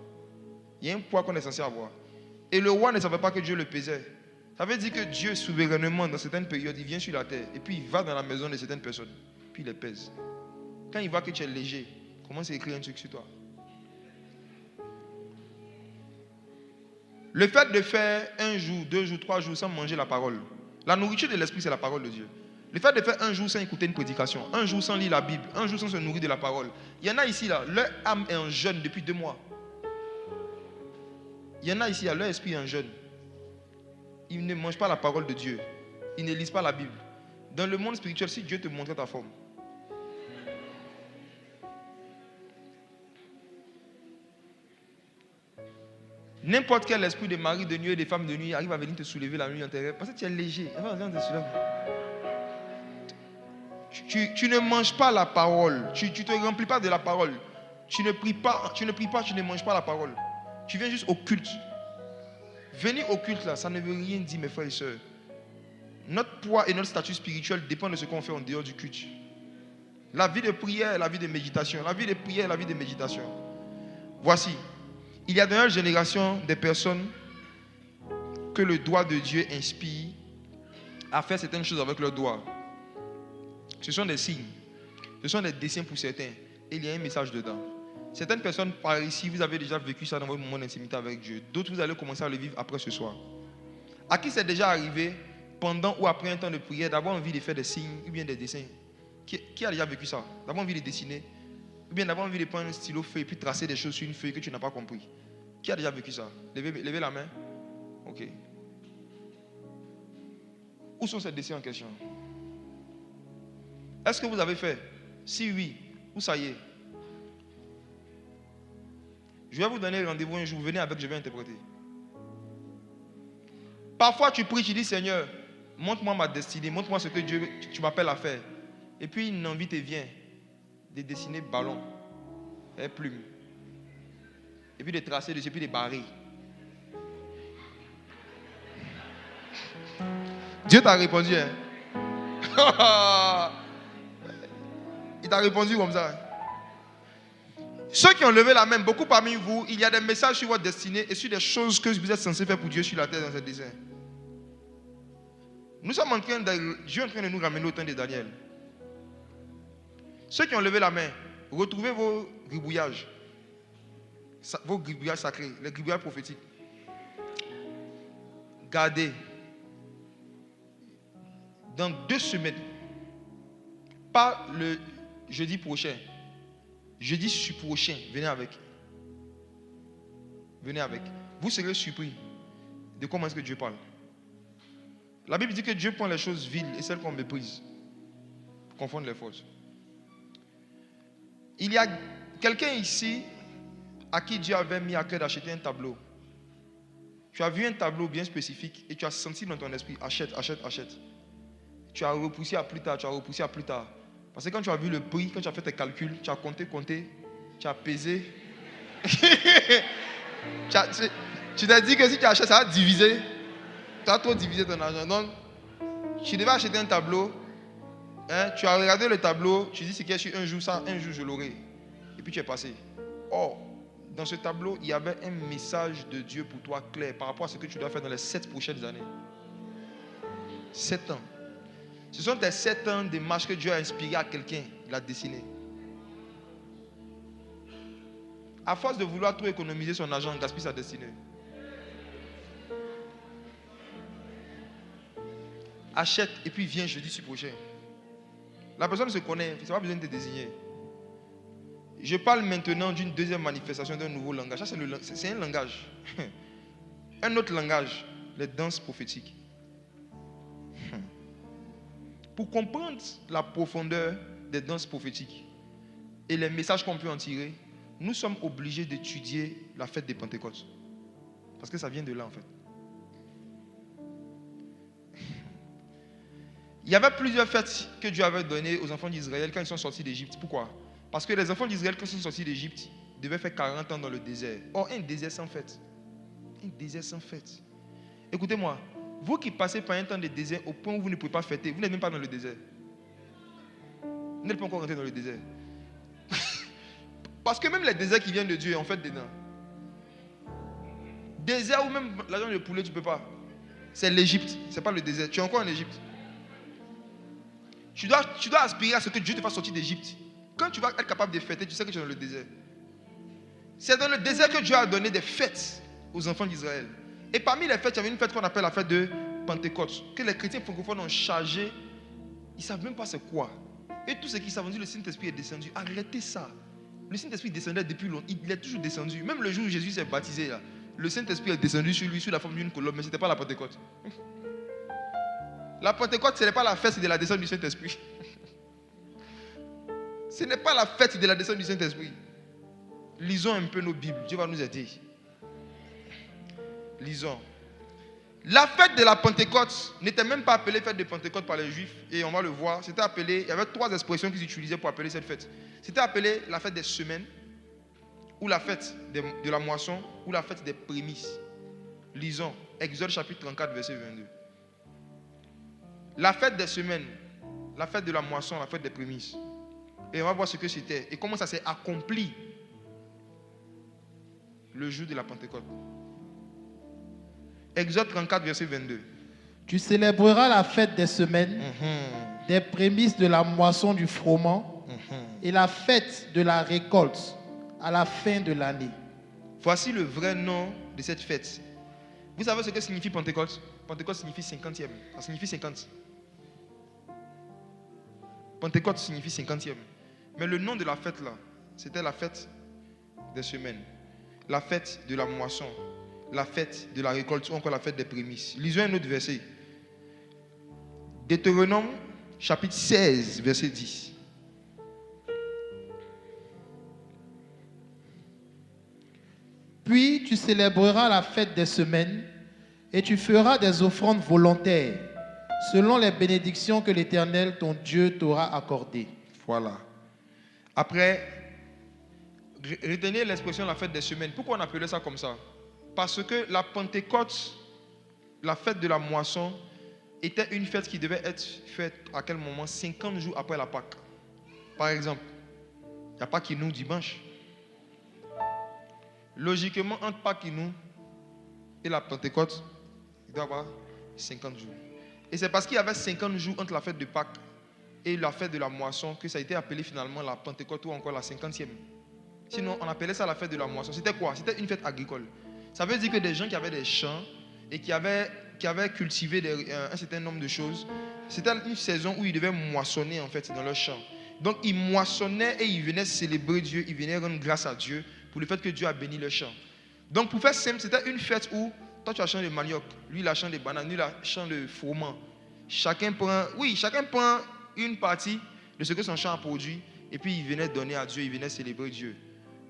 Il y a un poids qu'on est censé avoir. Et le roi ne savait pas que Dieu le pesait. Ça veut dire que Dieu, souverainement, dans certaines périodes, il vient sur la terre et puis il va dans la maison de certaines personnes, puis il les pèse. Quand il voit que tu es léger, il commence à écrire un truc sur toi. Le fait de faire 1 jour, 2 jours, 3 jours sans manger la parole. La nourriture de l'esprit, c'est la parole de Dieu. Le fait de faire 1 jour sans écouter une prédication, 1 jour sans lire la Bible, 1 jour sans se nourrir de la parole. Il y en a ici, là, leur âme est en jeûne depuis 2 mois. Il y en a ici, là, leur esprit est en jeûne. Ils ne mangent pas la parole de Dieu. Ils ne lisent pas la Bible. Dans le monde spirituel, si Dieu te montrait ta forme, n'importe quel esprit de mari de nuit et de femme de nuit arrive à venir te soulever la nuit intérieure parce que tu es léger. Tu ne manges pas la parole. Tu ne te remplis pas de la parole. Tu ne pries pas, tu ne manges pas la parole. Tu viens juste au culte. Venir au culte, là, ça ne veut rien dire, mes frères et sœurs. Notre poids et notre statut spirituel dépendent de ce qu'on fait en dehors du culte. La vie de prière, la vie de méditation. La vie de prière, la vie de méditation. Voici. Il y a dans notre génération des personnes que le doigt de Dieu inspire à faire certaines choses avec leurs doigts. Ce sont des signes. Ce sont des dessins pour certains. Et il y a un message dedans. Certaines personnes par ici, vous avez déjà vécu ça dans votre moment d'intimité avec Dieu. D'autres, vous allez commencer à le vivre après ce soir. À qui c'est déjà arrivé, pendant ou après un temps de prière, d'avoir envie de faire des signes ou bien des dessins? Qui a déjà vécu ça? D'avoir envie de dessiner? Ou bien d'avoir envie de prendre un stylo feuille et puis tracer des choses sur une feuille que tu n'as pas compris? Qui a déjà vécu ça? Levez la main. Ok. Où sont ces dessins en question? Est-ce que vous avez fait? Si oui, où ça y est? Je vais vous donner rendez-vous un jour, venez avec, je vais interpréter. Parfois tu pries, tu dis Seigneur, montre-moi ma destinée, montre-moi ce que Dieu, tu m'appelles à faire. Et puis une envie te vient de dessiner ballon, et plume. Et puis de tracer dessus, puis de barrer. Dieu t'a répondu, hein? Il t'a répondu comme ça. Ceux qui ont levé la main, beaucoup parmi vous, il y a des messages sur votre destinée et sur des choses que vous êtes censés faire pour Dieu sur la terre dans ce dessin. Nous sommes en train de, Dieu est en train de nous ramener au temps de Daniel. Ceux qui ont levé la main, retrouvez vos gribouillages sacrés, les gribouillages prophétiques. Gardez. Dans 2 semaines, pas le jeudi prochain, jeudi prochain, venez avec. Venez avec. Vous serez surpris de comment est-ce que Dieu parle. La Bible dit que Dieu prend les choses viles et celles qu'on méprise pour confondre les forces. Il y a quelqu'un ici à qui Dieu avait mis à cœur d'acheter un tableau. Tu as vu un tableau bien spécifique et tu as senti dans ton esprit, achète. Tu as repoussé à plus tard, Parce que quand tu as vu le prix, quand tu as fait tes calculs, tu as compté, tu as pesé. Tu t'es dit que si tu achètes, ça va diviser. Tu as trop divisé ton argent. Donc, tu devais acheter un tableau. Hein, tu as regardé le tableau, tu dis c'est qu'il y a sur un jour, ça, un jour je l'aurai. Et puis tu es passé. Or, dans ce tableau, il y avait un message de Dieu pour toi clair par rapport à ce que tu dois faire dans les 7 prochaines années. 7 ans. Ce sont tes 7 ans de marche que Dieu a inspiré à quelqu'un, il a dessiné. À force de vouloir trop économiser son argent, il gaspille sa destinée. Achète et puis viens jeudi prochain. La personne se connaît, ça n'a pas besoin de te désigner. Je parle maintenant d'une deuxième manifestation d'un nouveau langage. Ça, c'est un langage. Un autre langage, les danses prophétiques. Pour comprendre la profondeur des danses prophétiques et les messages qu'on peut en tirer, nous sommes obligés d'étudier la fête des Pentecôtes. Parce que ça vient de là en fait. Il y avait plusieurs fêtes que Dieu avait données aux enfants d'Israël quand ils sont sortis d'Égypte. Pourquoi? Parce que les enfants d'Israël, quand ils sont sortis d'Égypte, devaient faire 40 ans dans le désert. Or, un désert sans fête. Un désert sans fête. Écoutez-moi, vous qui passez par un temps de désert au point où vous ne pouvez pas fêter, vous n'êtes même pas dans le désert. Vous n'êtes pas encore rentré dans le désert. Parce que même les déserts qui viennent de Dieu, en fait, dedans. Désert ou même la viande de poulet, tu ne peux pas. C'est l'Égypte, ce n'est pas le désert. Tu es encore en Égypte. Tu dois aspirer à ce que Dieu te fasse sortir d'Égypte. Quand tu vas être capable de fêter, tu sais que tu es dans le désert. C'est dans le désert que Dieu a donné des fêtes aux enfants d'Israël. Et parmi les fêtes, il y avait une fête qu'on appelle la fête de Pentecôte, que les chrétiens francophones ont chargé. Ils ne savent même pas c'est quoi. Et tout ce qu'ils savent, le Saint-Esprit est descendu. Arrêtez ça. Le Saint-Esprit descendait depuis longtemps. Il est toujours descendu. Même le jour où Jésus s'est baptisé, là, le Saint-Esprit est descendu sur lui sous la forme d'une colombe, mais ce n'était pas la Pentecôte. La Pentecôte, ce n'est pas la fête de la descente du Saint-Esprit. Ce n'est pas la fête de la descente du Saint-Esprit. Lisons un peu nos Bibles. Dieu va nous aider. Lisons. La fête de la Pentecôte n'était même pas appelée fête de Pentecôte par les Juifs. Et on va le voir. C'était appelé, il y avait 3 expressions qu'ils utilisaient pour appeler cette fête. C'était appelé la fête des semaines, ou la fête de la moisson, ou la fête des prémices. Lisons. Exode chapitre 34, verset 22. La fête des semaines, la fête de la moisson, la fête des prémices. Et on va voir ce que c'était et comment ça s'est accompli le jour de la Pentecôte. Exode 34, verset 22. Tu célébreras la fête des semaines, des prémices de la moisson du froment et la fête de la récolte à la fin de l'année. Voici le vrai nom de cette fête. Vous savez ce que signifie Pentecôte? Pentecôte signifie 50e. Ça signifie 50. Pentecôte signifie 50e. Mais le nom de la fête là, c'était la fête des semaines, la fête de la moisson, la fête de la récolte ou encore la fête des prémices. Lisons un autre verset. Deutéronome chapitre 16, verset 10. Puis tu célébreras la fête des semaines et tu feras des offrandes volontaires selon les bénédictions que l'Éternel, ton Dieu, t'aura accordées. Voilà. Après, retenez l'expression la fête des semaines. Pourquoi on appelait ça comme ça? Parce que la Pentecôte, la fête de la moisson, était une fête qui devait être faite à quel moment? 50 jours après la Pâque. Par exemple, il n'y a pas qui nous dimanche. Logiquement, entre Pâques qui nous et la Pentecôte, il doit y avoir 50 jours. Et c'est parce qu'il y avait 50 jours entre la fête de Pâques et la fête de la moisson que ça a été appelé finalement la Pentecôte ou encore la 50e. Sinon, on appelait ça la fête de la moisson. C'était quoi? C'était une fête agricole. Ça veut dire que des gens qui avaient des champs et qui avaient cultivé un certain nombre de choses, c'était une saison où ils devaient moissonner en fait dans leurs champs. Donc ils moissonnaient et ils venaient célébrer Dieu, ils venaient rendre grâce à Dieu pour le fait que Dieu a béni leur champ. Donc pour faire simple, c'était une fête où toi tu as champ de manioc, lui il a champ de bananes, lui il a champ de froment. Chacun prend une partie de ce que son champ a produit et puis il venait donner à Dieu, il venait célébrer Dieu.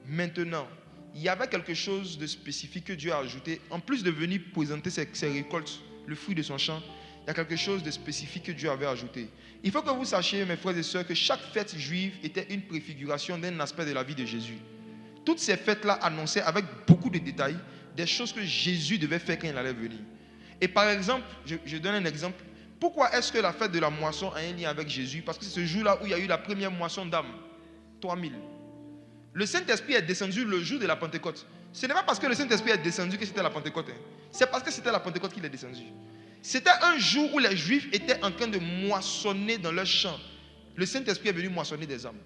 Maintenant, il y avait quelque chose de spécifique que Dieu a ajouté. En plus de venir présenter ses récoltes, le fruit de son champ, il y a quelque chose de spécifique que Dieu avait ajouté. Il faut que vous sachiez, mes frères et sœurs, que chaque fête juive était une préfiguration d'un aspect de la vie de Jésus. Toutes ces fêtes-là annonçaient avec beaucoup de détails des choses que Jésus devait faire quand il allait venir. Et par exemple, je donne un exemple. Pourquoi est-ce que la fête de la moisson a un lien avec Jésus? Parce que c'est ce jour-là où il y a eu la première moisson d'âmes. 3000. Le Saint-Esprit est descendu le jour de la Pentecôte. Ce n'est pas parce que le Saint-Esprit est descendu que c'était la Pentecôte. C'est parce que c'était la Pentecôte qu'il est descendu. C'était un jour où les Juifs étaient en train de moissonner dans leurs champs. Le Saint-Esprit est venu moissonner des âmes.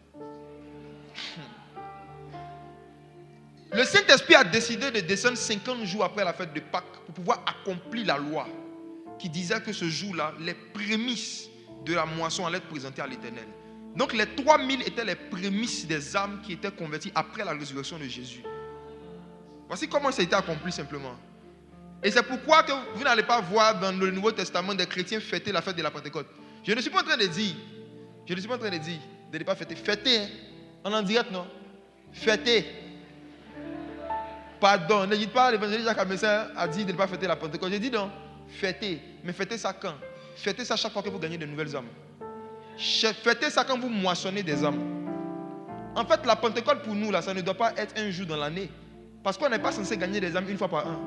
Le Saint-Esprit a décidé de descendre 50 jours après la fête de Pâques pour pouvoir accomplir la loi qui disait que ce jour-là, les prémices de la moisson allaient être présentées à l'Éternel. Donc les 3000 étaient les prémices des âmes qui étaient converties après la résurrection de Jésus. Voici comment ça a été accompli simplement. Et c'est pourquoi que vous n'allez pas voir dans le Nouveau Testament des chrétiens fêter la fête de la Pentecôte. Je ne suis pas en train de dire de ne pas fêter. Fêter, hein? On en direct, non? Fêter. Pardon, ne dites pas, l'évangéliste Jacques Amessa a dit de ne pas fêter la Pentecôte. J'ai dit non, fêter. Mais fêtez ça quand? Fêtez ça chaque fois que vous gagnez de nouvelles âmes. Fêtez ça quand vous moissonnez des âmes. En fait, la Pentecôte pour nous, là, ça ne doit pas être un jour dans l'année. Parce qu'on n'est pas censé gagner des âmes une fois par an.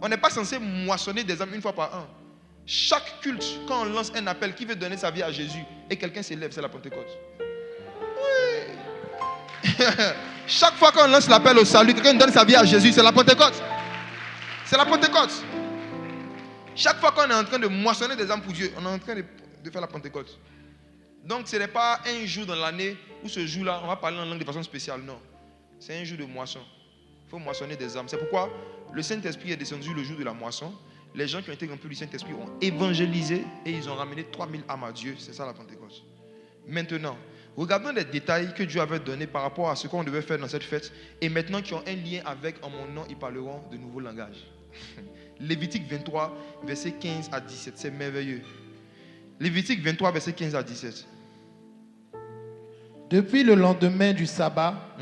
On n'est pas censé moissonner des âmes une fois par an. Chaque culte, quand on lance un appel, qui veut donner sa vie à Jésus, et quelqu'un s'élève, c'est la Pentecôte. Oui. Chaque fois qu'on lance l'appel au salut, quelqu'un donne sa vie à Jésus, c'est la Pentecôte. C'est la Pentecôte. Chaque fois qu'on est en train de moissonner des âmes pour Dieu, on est en train de faire la Pentecôte. Donc ce n'est pas un jour dans l'année où ce jour-là, on va parler en langue de façon spéciale. Non. C'est un jour de moisson. Il faut moissonner des âmes. C'est pourquoi le Saint-Esprit est descendu le jour de la moisson. Les gens qui ont été remplis du Saint-Esprit ont évangélisé et ils ont ramené 3000 âmes à Dieu. C'est ça la Pentecôte. Maintenant, regardons les détails que Dieu avait donnés par rapport à ce qu'on devait faire dans cette fête. Et maintenant qui ont un lien avec, en mon nom, ils parleront de nouveaux langages. Lévitique 23, versets 15 à 17. C'est merveilleux. Lévitique 23, versets 15 à 17. Depuis le lendemain du sabbat,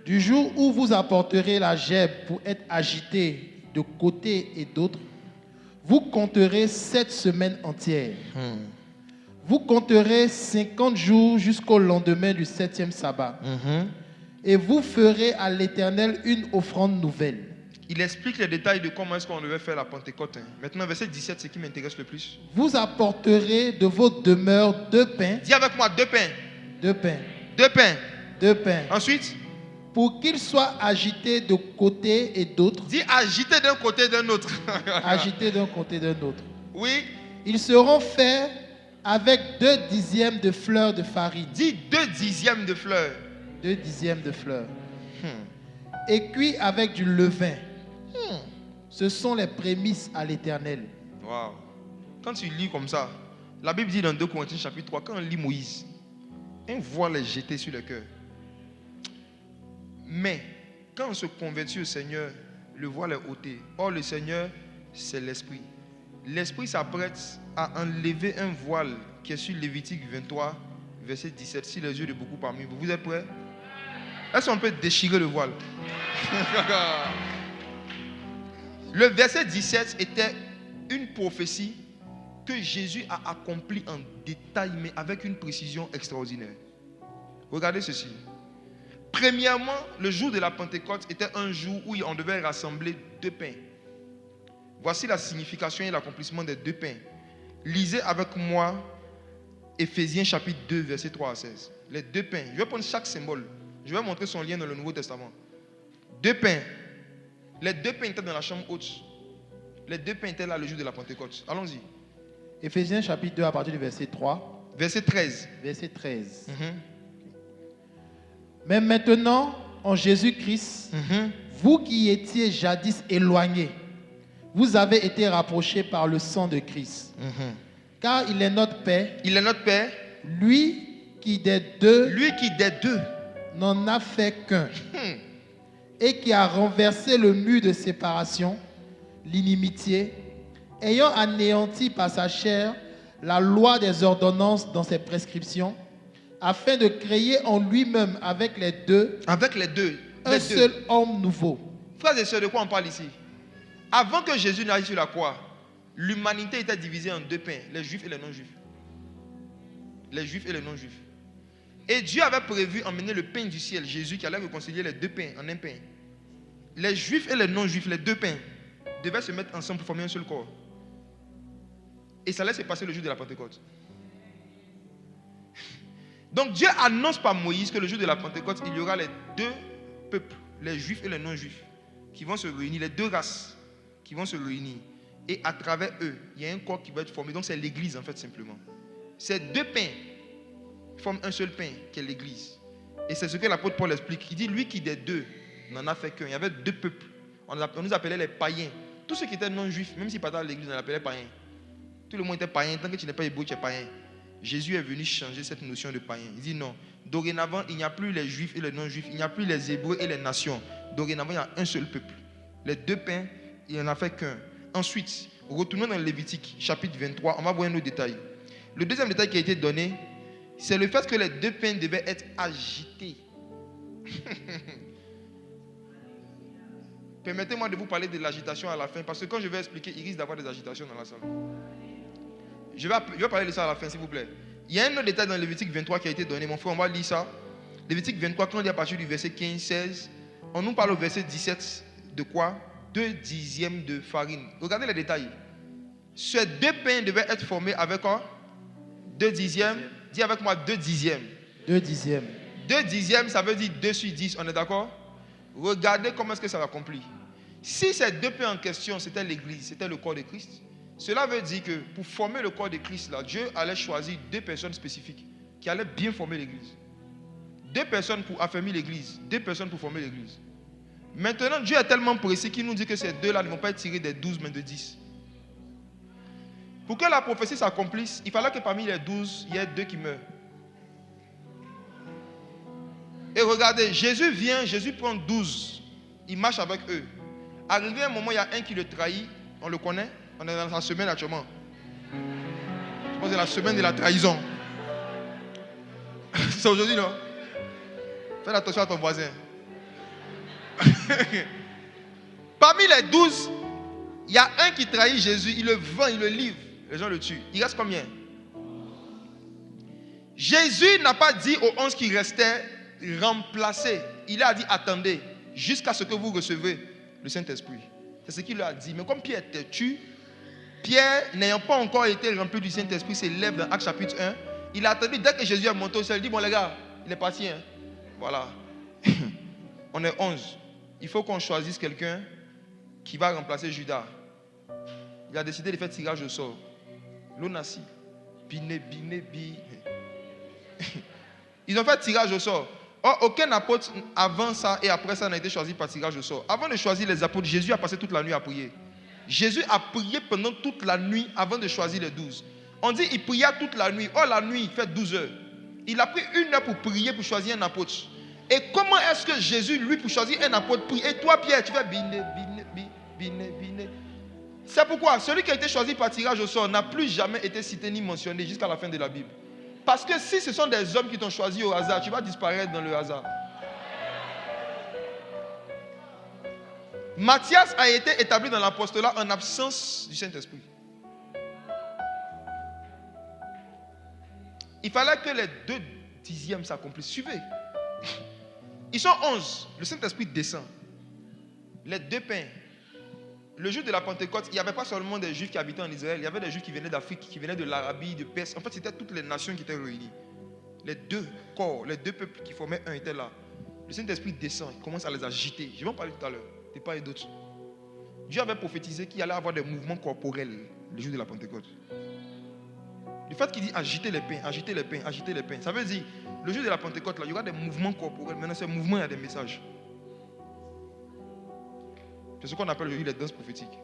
du jour où vous apporterez la gèbe pour être agité de côté et d'autre, vous compterez 7 semaines entières. Vous compterez 50 jours jusqu'au lendemain du 7e sabbat. Et vous ferez à l'Éternel une offrande nouvelle. Il explique les détails de comment est-ce qu'on devait faire la Pentecôte. Maintenant, verset 17, c'est ce qui m'intéresse le plus. Vous apporterez de vos demeures 2 pains. Dis avec moi, 2 pains. 2 pains. 2 pains. 2 pains. Ensuite, pour qu'ils soient agités de côté et d'autre. Dis agité d'un côté et d'un autre. Agités d'un côté et d'un autre. Oui. Ils seront faits avec 2 dixièmes de fleurs de farine. Dis 2 dixièmes de fleurs. 2 dixièmes de fleurs. Et cuits avec du levain. Ce sont les prémices à l'Éternel. Wow. Quand tu lis comme ça, la Bible dit dans 2 Corinthiens chapitre 3, quand on lit Moïse, un voile est jeté sur le cœur. Mais quand on se convertit au Seigneur, le voile est ôté. Or le Seigneur, c'est l'Esprit. L'Esprit s'apprête à enlever un voile qui est sur Lévitique 23, verset 17, si les yeux de beaucoup parmi vous. Vous êtes prêts? Est-ce qu'on peut déchirer le voile? Le verset 17 était une prophétie que Jésus a accomplie en détail, mais avec une précision extraordinaire. Regardez ceci. Premièrement, le jour de la Pentecôte était un jour où on devait rassembler 2 pains. Voici la signification et l'accomplissement des 2 pains. Lisez avec moi Éphésiens chapitre 2, verset 3 à 16. Les 2 pains. Je vais prendre chaque symbole. Je vais montrer son lien dans le Nouveau Testament. 2 pains. Les 2 pains étaient dans la chambre haute. Les 2 pains étaient là le jour de la Pentecôte. Allons-y. Éphésiens chapitre 2 à partir du verset 3. Verset 13. Verset 13. Mais maintenant, en Jésus-Christ, vous qui étiez jadis éloignés, vous avez été rapprochés par le sang de Christ. Car il est notre Père. Il est notre Père. Lui qui des deux n'en a fait qu'un. Et qui a renversé le mur de séparation, l'inimitié, ayant anéanti par sa chair la loi des ordonnances dans ses prescriptions, afin de créer en lui-même avec les deux un seul homme nouveau. Frères et sœurs, de quoi on parle ici? Avant que Jésus n'arrive sur la croix, l'humanité était divisée en 2 pains, les juifs et les non-juifs. Les juifs et les non-juifs. Et Dieu avait prévu emmener le pain du ciel, Jésus, qui allait réconcilier les 2 pains en un pain. Les juifs et les non-juifs, les 2 pains, devaient se mettre ensemble pour former un seul corps. Et ça allait se passer le jour de la Pentecôte. Donc Dieu annonce par Moïse que le jour de la Pentecôte, il y aura les 2 peuples, les juifs et les non-juifs, qui vont se réunir, les 2 races qui vont se réunir. Et à travers eux, il y a un corps qui va être formé. Donc c'est l'église en fait simplement. Ces 2 pains forment un seul pain qui est l'église. Et c'est ce que l'apôtre Paul explique. Il dit, lui qui des 2 n'en a fait qu'un. Il y avait 2 peuples. On nous appelait les païens. Tous ceux qui étaient non-juifs, même s'ils partaient à l'église, on les appelait païens. Tout le monde était païen. Tant que tu n'es pas hébreu, tu es païen. Jésus est venu changer cette notion de païen. Il dit non. Dorénavant, il n'y a plus les juifs et les non-juifs. Il n'y a plus les hébreux et les nations. Dorénavant, il y a un seul peuple. Les 2 pains, il n'y en a fait qu'un. Ensuite, retournons dans le Lévitique, chapitre 23. On va voir un autre détail. Le deuxième détail qui a été donné, c'est le fait que les 2 pains devaient être agités. Permettez-moi de vous parler de l'agitation à la fin, parce que quand je vais expliquer, il risque d'avoir des agitations dans la salle. Je vais parler de ça à la fin, s'il vous plaît. Il y a un autre détail dans Lévitique 23 qui a été donné. Mon frère, on va lire ça. Lévitique 23, quand on lit à partir du verset 15, 16, on nous parle au verset 17 de quoi? 2 dixièmes de farine. Regardez les détails. Ces 2 pains devaient être formés avec quoi? 2 dixièmes. Dis avec moi 2 dixièmes. 2 dixièmes. 2 dixièmes, ça veut dire 2 sur 10, on est d'accord? Regardez comment est-ce que ça s'accomplit. Si ces 2 pains en question, c'était l'église, c'était le corps de Christ, cela veut dire que pour former le corps de Christ, là, Dieu allait choisir 2 personnes spécifiques qui allaient bien former l'église. 2 personnes pour affermir l'église, 2 personnes pour former l'église. Maintenant, Dieu est tellement précis qu'il nous dit que ces 2-là ne vont pas être tirés des 12, mais de 10. Pour que la prophétie s'accomplisse, il fallait que parmi les 12, il y ait 2 qui meurent. Et regardez, Jésus vient, Jésus prend 12. Il marche avec eux. Arrivé un moment, il y a un qui le trahit. On le connaît. On est dans sa semaine actuellement. Je pense que c'est la semaine de la trahison. C'est aujourd'hui, non? Fais attention à ton voisin. Parmi les 12, il y a un qui trahit Jésus. Il le vend, il le livre. Les gens le tuent. Il reste combien? Jésus n'a pas dit aux 11 qui restaient remplacer. Il a dit attendez jusqu'à ce que vous recevez le Saint-Esprit. C'est ce qu'il leur a dit. Mais comme Pierre était têtu, Pierre, n'ayant pas encore été rempli du Saint-Esprit, s'élève dans Actes chapitre 1. Il a attendu dès que Jésus est monté au ciel. Il dit bon les gars, il est parti. Hein. Voilà. On est 11. Il faut qu'on choisisse quelqu'un qui va remplacer Judas. Il a décidé de faire tirage au sort. L'onassi. Ils ont fait tirage au sort. Or, aucun apôtre avant ça et après ça n'a été choisi par tirage au sort. Avant de choisir les apôtres, Jésus a passé toute la nuit à prier. Jésus a prié pendant toute la nuit avant de choisir les 12. On dit qu'il pria toute la nuit. Or, la nuit, il fait 12 heures. Il a pris 1 heure pour prier pour choisir un apôtre. Et comment est-ce que Jésus, lui, pour choisir un apôtre, prie? Et toi, Pierre, tu fais bine. C'est pourquoi celui qui a été choisi par tirage au sort n'a plus jamais été cité ni mentionné jusqu'à la fin de la Bible. Parce que si ce sont des hommes qui t'ont choisi au hasard, tu vas disparaître dans le hasard. Matthias a été établi dans l'apostolat en absence du Saint-Esprit. Il fallait que les 2 dixièmes s'accomplissent. Suivez. Ils sont 11. Le Saint-Esprit descend. Les 2 pains. Le jour de la Pentecôte, il n'y avait pas seulement des Juifs qui habitaient en Israël. Il y avait des Juifs qui venaient d'Afrique, qui venaient de l'Arabie, de Perse. En fait, c'était toutes les nations qui étaient réunies. Les 2 corps, les 2 peuples qui formaient un étaient là. Le Saint-Esprit descend, il commence à les agiter. Je vais en parler tout à l'heure, de part et d'autre. Dieu avait prophétisé qu'il allait avoir des mouvements corporels le jour de la Pentecôte. Le fait qu'il dit agiter les pains, agiter les pains, agiter les pains, ça veut dire, le jour de la Pentecôte, là, il y aura des mouvements corporels. Maintenant, ces mouvements, il y a des messages. C'est ce qu'on appelle aujourd'hui les danses prophétiques.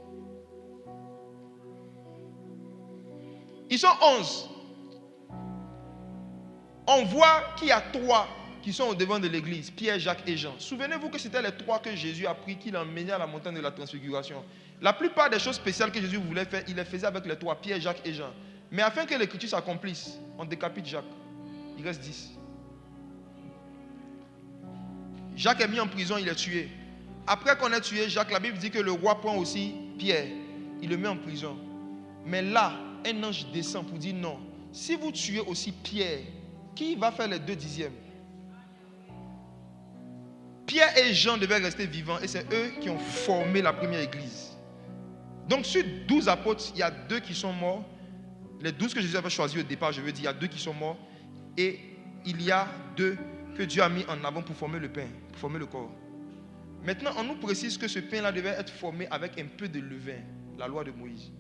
Ils sont 11. On voit qu'il y a 3 qui sont au devant de l'église, Pierre, Jacques et Jean. Souvenez-vous que c'était les 3 que Jésus a pris, qu'il a emmené à la montagne de la transfiguration. La plupart des choses spéciales que Jésus voulait faire, il les faisait avec les 3, Pierre, Jacques et Jean. Mais afin que l'écriture s'accomplisse, on décapite Jacques. Il reste 10. Jacques est mis en prison, il est tué. Après qu'on ait tué Jacques, la Bible dit que le roi prend aussi Pierre. Il le met en prison. Mais là, un ange descend pour dire non. Si vous tuez aussi Pierre, qui va faire les 2 dixièmes? Pierre et Jean devaient rester vivants et c'est eux qui ont formé la première église. Donc sur 12 apôtres, il y a 2 qui sont morts. Les 12 que Jésus avait choisis au départ, je veux dire, il y a 2 qui sont morts. Et il y a 2 que Dieu a mis en avant pour former le pain, pour former le corps. Maintenant, on nous précise que ce pain-là devait être formé avec un peu de levain, la loi de Moïse.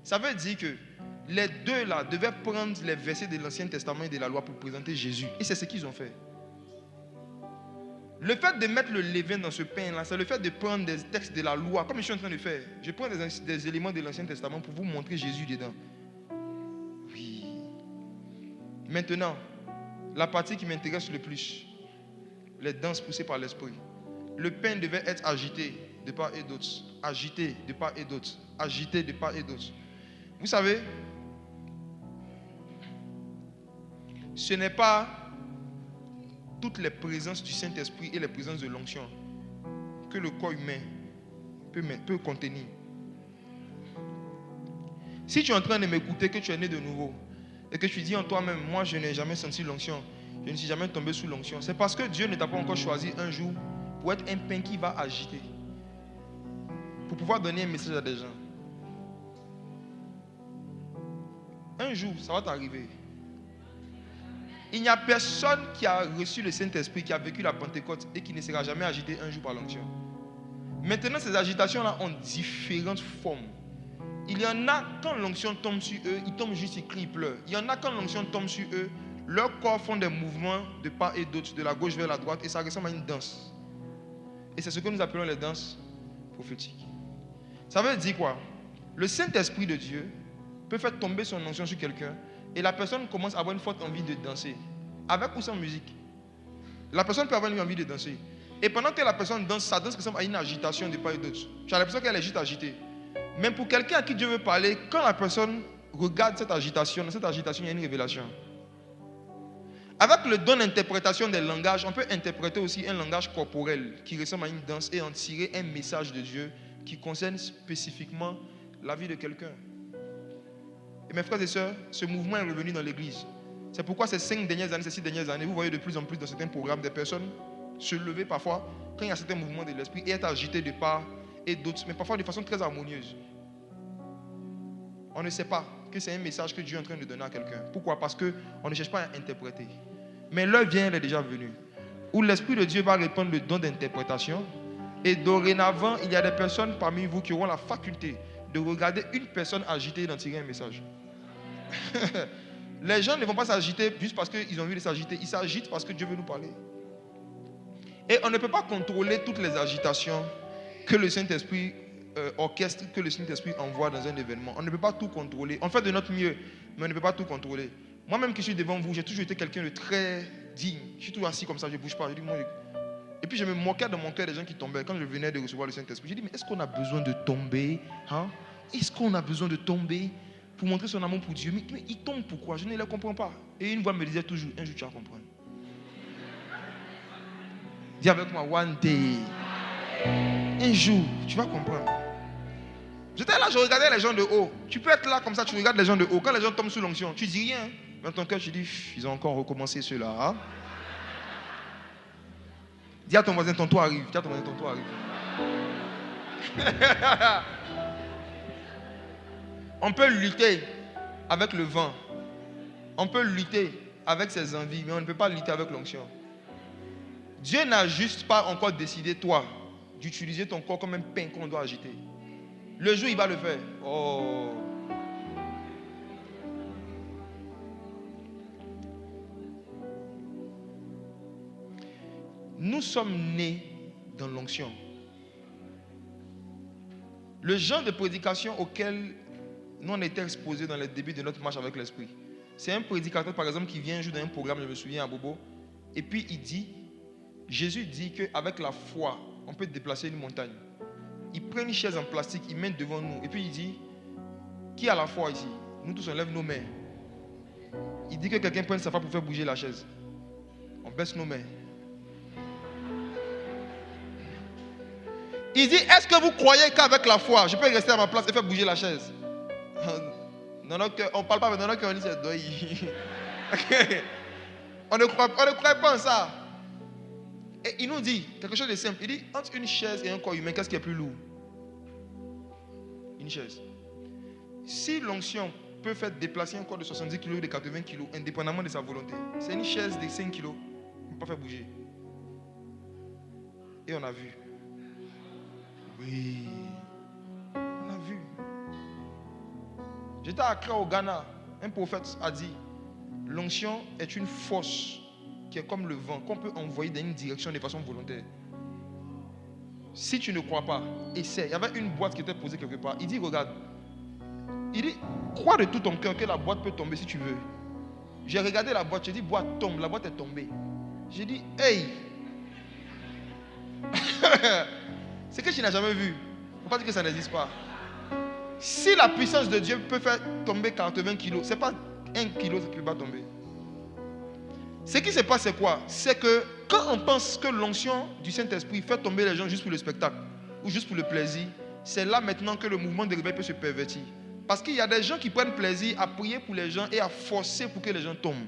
Ça veut dire que les 2 là devaient prendre les versets de l'Ancien Testament et de la loi pour présenter Jésus. Et c'est ce qu'ils ont fait. Le fait de mettre le levain dans ce pain-là, c'est le fait de prendre des textes de la loi, comme je suis en train de faire. Je prends des éléments de l'Ancien Testament pour vous montrer Jésus dedans. Oui. Maintenant, la partie qui m'intéresse le plus, les danses poussées par l'Esprit. Le pain devait être agité de part et d'autre. Agité de part et d'autre. Agité de part et d'autre. Vous savez, ce n'est pas toutes les présences du Saint-Esprit et les présences de l'onction que le corps humain peut contenir. Si tu es en train de m'écouter, que tu es né de nouveau, et que tu dis en toi-même, moi je n'ai jamais senti l'onction, je ne suis jamais tombé sous l'onction, c'est parce que Dieu ne t'a pas encore choisi un jour pour être un pain qui va agiter, pour pouvoir donner un message à des gens. Un jour, ça va t'arriver. Il n'y a personne qui a reçu le Saint-Esprit, qui a vécu la Pentecôte et qui ne sera jamais agité un jour par l'onction. Maintenant, ces agitations-là ont différentes formes. Il y en a, quand l'onction tombe sur eux, ils tombent juste, ils crient, ils pleurent. Il y en a, quand l'onction tombe sur eux, leurs corps font des mouvements de part et d'autre, de la gauche vers la droite, et ça ressemble à une danse. Et c'est ce que nous appelons les danses prophétiques. Ça veut dire quoi? Le Saint-Esprit de Dieu peut faire tomber son onction sur quelqu'un, et la personne commence à avoir une forte envie de danser, avec ou sans musique. La personne peut avoir une envie de danser. Et pendant que la personne danse, sa danse ressemble à une agitation de part et d'autre. Tu as l'impression qu'elle est juste agitée. Mais pour quelqu'un à qui Dieu veut parler, quand la personne regarde cette agitation, dans cette agitation, il y a une révélation. Avec le don d'interprétation des langages, on peut interpréter aussi un langage corporel qui ressemble à une danse et en tirer un message de Dieu qui concerne spécifiquement la vie de quelqu'un. Et mes frères et sœurs, ce mouvement est revenu dans l'église. C'est pourquoi ces 5 dernières années, ces 6 dernières années, vous voyez de plus en plus dans certains programmes des personnes se lever parfois quand il y a certains mouvements de l'esprit et être agité de part et d'autres, mais parfois de façon très harmonieuse. On ne sait pas que c'est un message que Dieu est en train de donner à quelqu'un. Pourquoi? Parce qu'on ne cherche pas à interpréter. Mais l'heure vient, elle est déjà venue, où l'Esprit de Dieu va répandre le don d'interprétation. Et dorénavant, il y a des personnes parmi vous qui auront la faculté de regarder une personne agitée et d'en tirer un message. Les gens ne vont pas s'agiter juste parce qu'ils ont envie de s'agiter. Ils s'agitent parce que Dieu veut nous parler. Et on ne peut pas contrôler toutes les agitations que le Saint-Esprit orchestre, que le Saint-Esprit envoie dans un événement. On ne peut pas tout contrôler. On fait de notre mieux, mais on ne peut pas tout contrôler. Moi-même qui suis devant vous, j'ai toujours été quelqu'un de très digne. Je suis toujours assis comme ça, je ne bouge pas. Je dis, moi, et puis je me moquais dans mon cœur des gens qui tombaient. Quand je venais de recevoir le Saint-Esprit, j'ai dit, mais est-ce qu'on a besoin de tomber, hein? Est-ce qu'on a besoin de tomber pour montrer son amour pour Dieu? Mais il tombe pourquoi? Je ne le comprends pas. Et une voix me disait toujours, un jour tu vas comprendre. Dis avec moi, one day. Un jour, tu vas comprendre. J'étais là, je regardais les gens de haut. Tu peux être là comme ça, tu regardes les gens de haut. Quand les gens tombent sous l'onction, tu dis rien. Dans ton cœur, tu dis, ils ont encore recommencé ceux-là. Hein? Dis à ton voisin, ton toit arrive. Dis à ton voisin, ton toit arrive. On peut lutter avec le vent. On peut lutter avec ses envies, mais on ne peut pas lutter avec l'onction. Dieu n'a juste pas encore décidé, toi, d'utiliser ton corps comme un pain qu'on doit agiter. Le jour, il va le faire. Oh. Nous sommes nés dans l'onction. Le genre de prédication auquel nous on était exposés dans les débuts de notre marche avec l'Esprit, c'est un prédicateur, par exemple, qui vient un jour dans un programme, je me souviens, à Bobo, et puis il dit, Jésus dit qu'avec la foi, on peut déplacer une montagne. Il prend une chaise en plastique, il met devant nous, et puis il dit, qui a la foi ici? Nous tous on lève nos mains. Il dit que quelqu'un prenne sa foi pour faire bouger la chaise. On baisse nos mains. Il dit, est-ce que vous croyez qu'avec la foi, je peux rester à ma place et faire bouger la chaise? On ne parle pas, mais dans notre cœur, on dit c'est doyi. On ne croit pas en ça. Et il nous dit quelque chose de simple. Il dit, entre une chaise et un corps humain, qu'est-ce qui est plus lourd? Une chaise. Si l'onction peut faire déplacer un corps de 70 kg ou de 80 kg, indépendamment de sa volonté, c'est une chaise de 5 kg, on ne peut pas faire bouger. Et on a vu. Oui. On a vu. J'étais à Accra au Ghana. Un prophète a dit, l'onction est une force qui est comme le vent, qu'on peut envoyer dans une direction de façon volontaire. Si tu ne crois pas, essaie. Il y avait une boîte qui était posée quelque part. Il dit, regarde. Il dit, crois de tout ton cœur que la boîte peut tomber si tu veux. J'ai regardé la boîte, j'ai dit, boîte tombe. La boîte est tombée. J'ai dit, hey. C'est que tu n'as jamais vu. Il ne faut pas dire que ça n'existe pas. Si la puissance de Dieu peut faire tomber 80 kilos, ce n'est pas 1 kilo qui va tomber. Ce qui se passe, c'est quoi? C'est que quand on pense que l'onction du Saint-Esprit fait tomber les gens juste pour le spectacle ou juste pour le plaisir, c'est là maintenant que le mouvement de réveil peut se pervertir. Parce qu'il y a des gens qui prennent plaisir à prier pour les gens et à forcer pour que les gens tombent.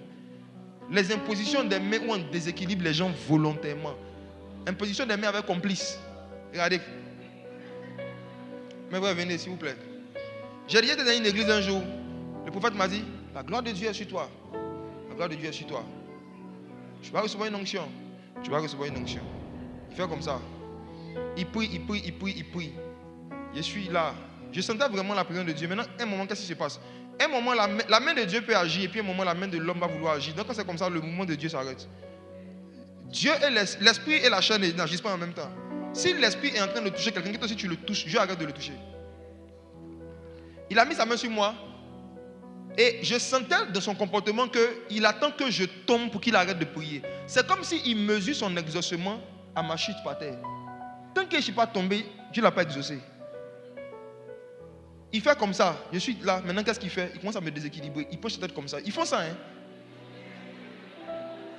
Les impositions des mains où on déséquilibre les gens volontairement. Imposition des mains avec complice. Regardez. Mais vous venez s'il vous plaît. J'ai été dans une église un jour. Le prophète m'a dit, La gloire de Dieu est sur toi. La gloire de Dieu est sur toi. Tu vas recevoir une onction. Tu vas recevoir une onction. Il fait comme ça. Il prie, il prie, il prie, il prie. Je suis là. Je sentais vraiment la présence de Dieu. Maintenant, un moment, qu'est-ce qui se passe? Un moment, la main de Dieu peut agir, et puis un moment, la main de l'homme va vouloir agir. Donc, quand c'est comme ça, le mouvement de Dieu s'arrête. Dieu et l'esprit et la chair n'agissent pas en même temps. Si l'esprit est en train de toucher quelqu'un, que toi aussi tu le touches, Dieu arrête de le toucher. Il a mis sa main sur moi, et je sentais de son comportement qu'il attend que je tombe pour qu'il arrête de prier. C'est comme s'il mesure son exaucement à ma chute par terre. Tant que je ne suis pas tombé, Dieu ne l'a pas exaucé. Il fait comme ça. Je suis là. Maintenant, qu'est-ce qu'il fait? Il commence à me déséquilibrer. Il penche sa tête comme ça. Ils font ça, hein?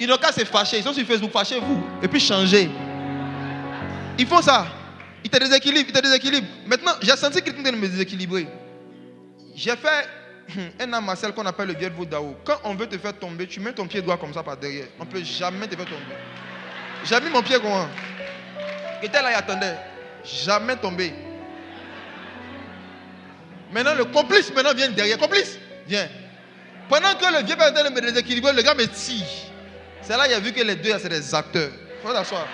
Ils n'ont qu'à se fâcher. Ils sont sur Facebook. Fâchez-vous. Et puis changer. Ils font ça. Ils te déséquilibrent. Ils te déséquilibrent. Maintenant, j'ai senti qu'il était en train de me déséquilibrer. J'ai fait un art martial qu'on appelle le Viet Vo Dao. Quand on veut te faire tomber, tu mets ton pied droit comme ça par derrière. On ne peut jamais te faire tomber. J'ai mis mon pied comment? Il était là, il attendait. Jamais tombé. Maintenant, le complice vient derrière. Complice, viens. Pendant que le vieux père est en train de me déséquilibrer, le gars me tire. C'est là qu'il a vu que les deux, c'est des acteurs. Il faut s'asseoir.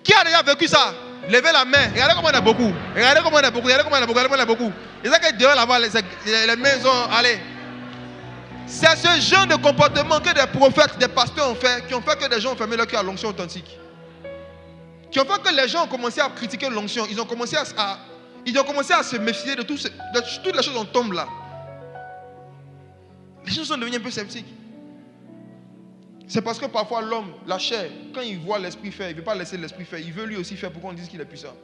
Qui a déjà vécu ça? Levez la main. Regardez comment on a beaucoup. Regardez comment on a beaucoup. Regardez comment on a beaucoup. Regardez comment on a beaucoup. Et ça que dehors là-bas, les mains sont allez. C'est ce genre de comportement que des prophètes, des pasteurs ont fait, qui ont fait que des gens ont fermé leur cœur à l'onction authentique. Qui ont fait que les gens ont commencé à critiquer l'onction. Ils ont commencé à se méfier de toutes les choses qu'on tombe là. Les gens sont devenus un peu sceptiques. C'est parce que parfois l'homme, la chair, quand il voit l'esprit faire, il ne veut pas laisser l'esprit faire. Il veut lui aussi faire pour qu'on dise qu'il est puissant.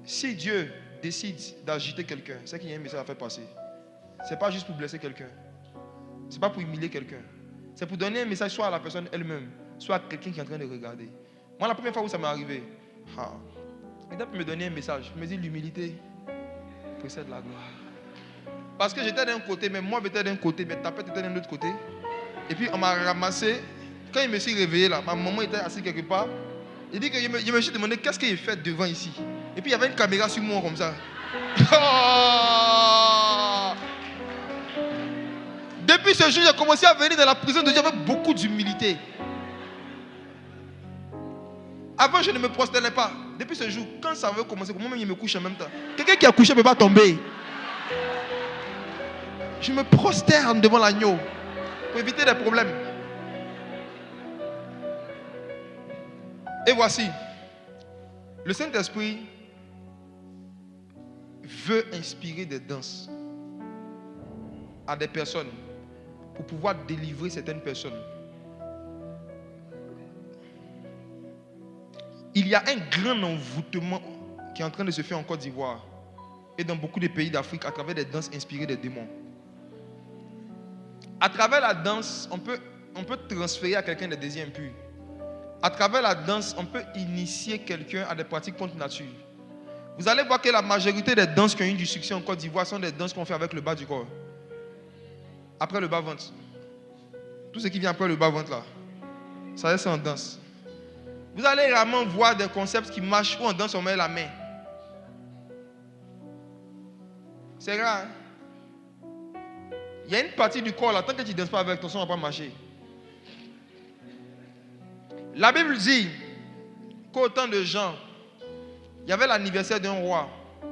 Si Dieu décide d'agiter quelqu'un, c'est qu'il y a un message à faire passer. Ce n'est pas juste pour blesser quelqu'un. Ce n'est pas pour humilier quelqu'un. C'est pour donner un message soit à la personne elle-même, soit à quelqu'un qui est en train de regarder. Moi, la première fois où ça m'est arrivé, il a pu me donner un message. Il me dit l'humilité précède la gloire. Parce que j'étais d'un côté, mais moi j'étais d'un côté, mais Tapette était d'un autre côté. Et puis on m'a ramassé. Quand il me suis réveillé là, ma maman était assise quelque part. Il dit que je me suis demandé qu'est-ce qu'il fait devant ici. Et puis il y avait une caméra sur moi comme ça. Depuis ce jour, j'ai commencé à venir dans la prison de Dieu avec beaucoup d'humilité. Avant, je ne me prosternais pas. Depuis ce jour, quand ça veut commencer, moi-même, il me couche en même temps. Quelqu'un qui a couché ne peut pas tomber. Je me prosterne devant l'agneau pour éviter des problèmes. Et voici, le Saint-Esprit veut inspirer des danses à des personnes pour pouvoir délivrer certaines personnes. Il y a un grand envoûtement qui est en train de se faire en Côte d'Ivoire et dans beaucoup de pays d'Afrique à travers des danses inspirées des démons. À travers la danse, on peut transférer à quelqu'un des désirs impurs. À travers la danse, on peut initier quelqu'un à des pratiques contre nature. Vous allez voir que la majorité des danses qui ont eu du succès en Côte d'Ivoire sont des danses qu'on fait avec le bas du corps. Après le bas-ventre. Tout ce qui vient après le bas-ventre là, ça c'est en danse. Vous allez rarement voir des concepts qui marchent où on danse, on met la main. C'est rare. Il y a une partie du corps là, tant que tu ne danses pas avec, ton son ne va pas marcher. La Bible dit qu'au temps de Jean, il y avait l'anniversaire d'un roi.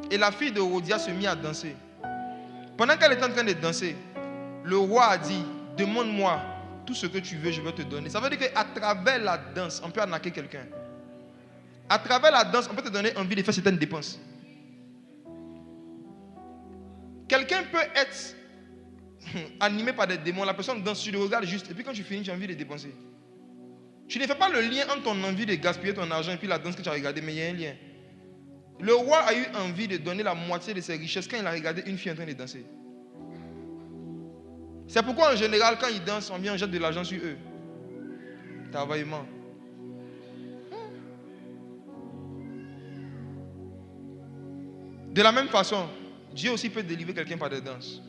Et la fille de Rodia se mit à danser. Pendant qu'elle était en train de danser, le roi a dit, demande-moi tout ce que tu veux, je vais te donner. Ça veut dire qu'à travers la danse, on peut arnaquer quelqu'un. À travers la danse, on peut te donner envie de faire certaines dépenses. Quelqu'un peut être animé par des démons. La personne danse, tu le regardes juste. Et puis quand tu finis, tu as envie de dépenser. Tu ne fais pas le lien entre ton envie de gaspiller ton argent et puis la danse que tu as regardée. Mais il y a un lien. Le roi a eu envie de donner la moitié de ses richesses quand il a regardé une fille en train de danser. C'est pourquoi en général, quand ils dansent, on vient jeter de l'argent sur eux. Travaillement. De la même façon, Dieu aussi peut délivrer quelqu'un par des danses.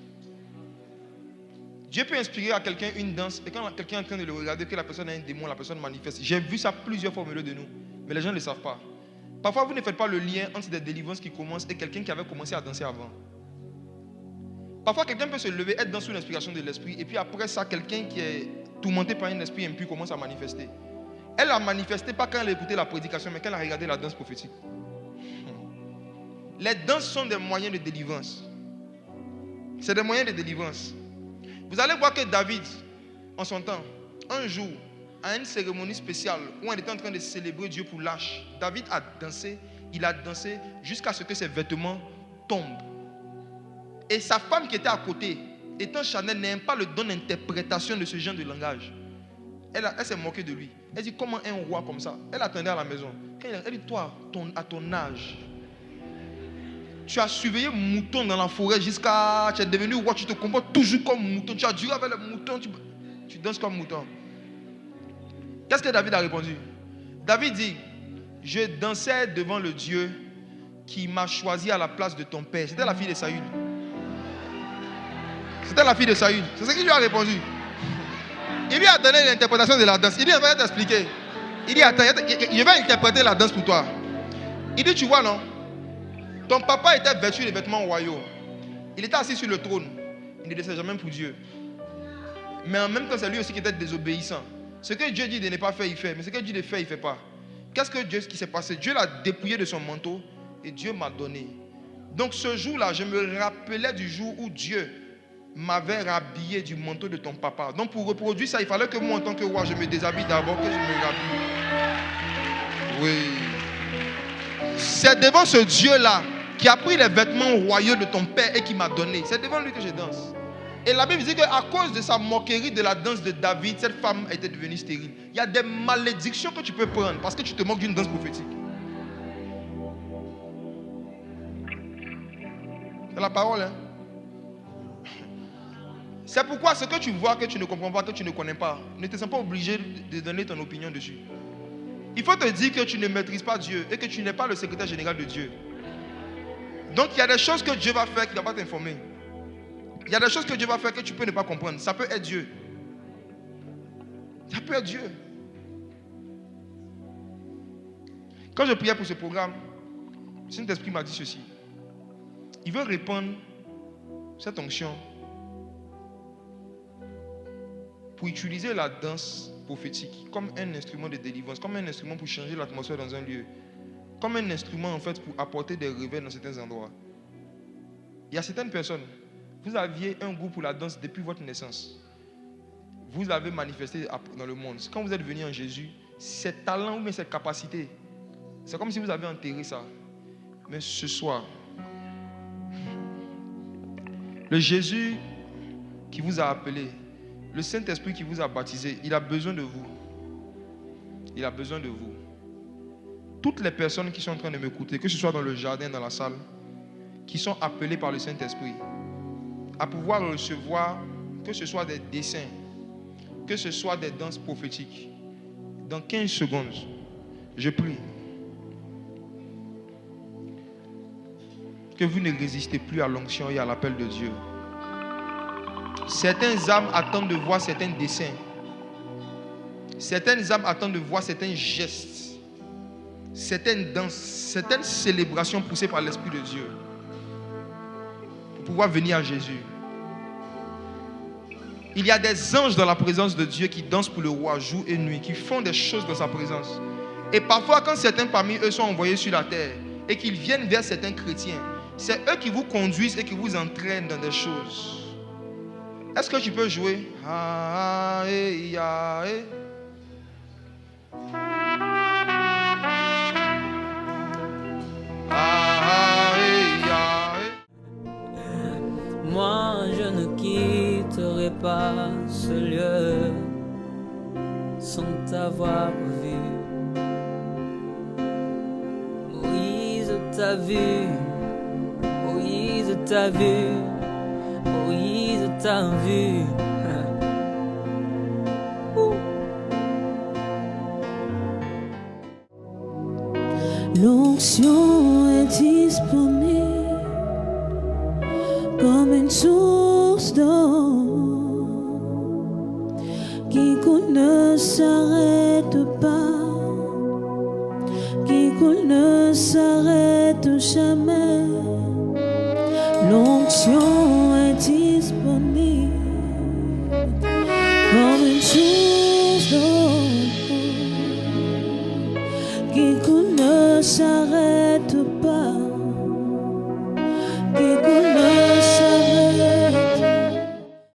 Dieu peut inspirer à quelqu'un une danse et quand quelqu'un est en train de le regarder, que la personne a un démon, la personne manifeste. J'ai vu ça plusieurs fois au milieu de nous, mais les gens ne le savent pas. Parfois, vous ne faites pas le lien entre des délivrances qui commencent et quelqu'un qui avait commencé à danser avant. Parfois, quelqu'un peut se lever, être dans sous l'inspiration de l'esprit, et puis après ça, quelqu'un qui est tourmenté par un esprit impur commence à manifester. Elle a manifesté pas quand elle a écouté la prédication, mais quand elle a regardé la danse prophétique. Les danses sont des moyens de délivrance. C'est des moyens de délivrance. Vous allez voir que David, en son temps, un jour, à une cérémonie spéciale où on était en train de célébrer Dieu pour l'âge, David a dansé, il a dansé jusqu'à ce que ses vêtements tombent. Et sa femme qui était à côté, étant charnelle, n'aime pas le don d'interprétation de ce genre de langage. Elle s'est moquée de lui. Elle dit, comment un roi comme ça? Elle attendait à la maison. Elle dit, toi, à ton âge, tu as surveillé mouton dans la forêt jusqu'à... Tu es devenu roi, tu te comportes toujours comme mouton. Tu as duré avec les moutons, tu danses comme mouton. Qu'est-ce que David a répondu? David dit, je dansais devant le Dieu qui m'a choisi à la place de ton père. C'était la fille de Saül. C'était la fille de Saül. C'est ce qu'il lui a répondu. Il lui a donné l'interprétation de la danse. Il dit, je vais t'expliquer. Il dit, attends, je vais interpréter la danse pour toi. Il dit, tu vois, non? Ton papa était vêtu de vêtements royaux. Il était assis sur le trône. Il ne descendait jamais pour Dieu. Mais en même temps, c'est lui aussi qui était désobéissant. Ce que Dieu dit de ne pas faire, il fait. Mais ce que Dieu dit de faire, il ne fait pas. Qu'est-ce que Dieu, ce qui s'est passé? Dieu l'a dépouillé de son manteau et Dieu m'a donné. Donc ce jour-là, je me rappelais du jour où Dieu m'avait rhabillé du manteau de ton papa. Donc pour reproduire ça, il fallait que moi, en tant que roi, je me déshabille d'abord, que je me rhabille. Oui. C'est devant ce Dieu-là qui a pris les vêtements royaux de ton père et qui m'a donné. C'est devant lui que je danse. Et la Bible dit qu'à cause de sa moquerie de la danse de David, cette femme était devenue stérile. Il y a des malédictions que tu peux prendre parce que tu te moques d'une danse prophétique. C'est la parole, hein? C'est pourquoi ce que tu vois, que tu ne comprends pas, que tu ne connais pas, ne te sens pas obligé de donner ton opinion dessus. Il faut te dire que tu ne maîtrises pas Dieu et que tu n'es pas le secrétaire général de Dieu. Donc il y a des choses que Dieu va faire qui ne va pas t'informer. Il y a des choses que Dieu va faire que tu peux ne pas comprendre. Ça peut être Dieu. Ça peut être Dieu. Quand je priais pour ce programme, le Saint-Esprit m'a dit ceci. Il veut répandre cette onction pour utiliser la danse prophétique comme un instrument de délivrance, comme un instrument pour changer l'atmosphère dans un lieu, comme un instrument en fait pour apporter des réveils dans certains endroits. Il y a certaines personnes, vous aviez un goût pour la danse depuis votre naissance. Vous l'avez manifesté dans le monde. Quand vous êtes venu en Jésus, ces talents ou bien cette capacité, c'est comme si vous avez enterré ça. Mais ce soir, le Jésus qui vous a appelé, le Saint-Esprit qui vous a baptisé, il a besoin de vous. Il a besoin de vous. Toutes les personnes qui sont en train de m'écouter, que ce soit dans le jardin, dans la salle, qui sont appelées par le Saint-Esprit à pouvoir recevoir, que ce soit des dessins, que ce soit des danses prophétiques. Dans 15 secondes, je prie que vous ne résistez plus à l'onction et à l'appel de Dieu. Certaines âmes attendent de voir certains dessins. Certaines âmes attendent de voir certains gestes, certaines danses, certaines célébrations poussées par l'Esprit de Dieu pour pouvoir venir à Jésus. Il y a des anges dans la présence de Dieu qui dansent pour le roi jour et nuit, qui font des choses dans sa présence. Et parfois, quand certains parmi eux sont envoyés sur la terre et qu'ils viennent vers certains chrétiens, c'est eux qui vous conduisent et qui vous entraînent dans des choses. Est-ce que tu peux jouer? Moi je ne quitterai pas ce lieu sans t'avoir vu. Moïse t'a vu, Moïse t'a vu, Moïse t'a vu. L'onction est disponible comme une source d'eau qui coule ne s'arrête pas, qui coule ne s'arrête jamais. L'onction est est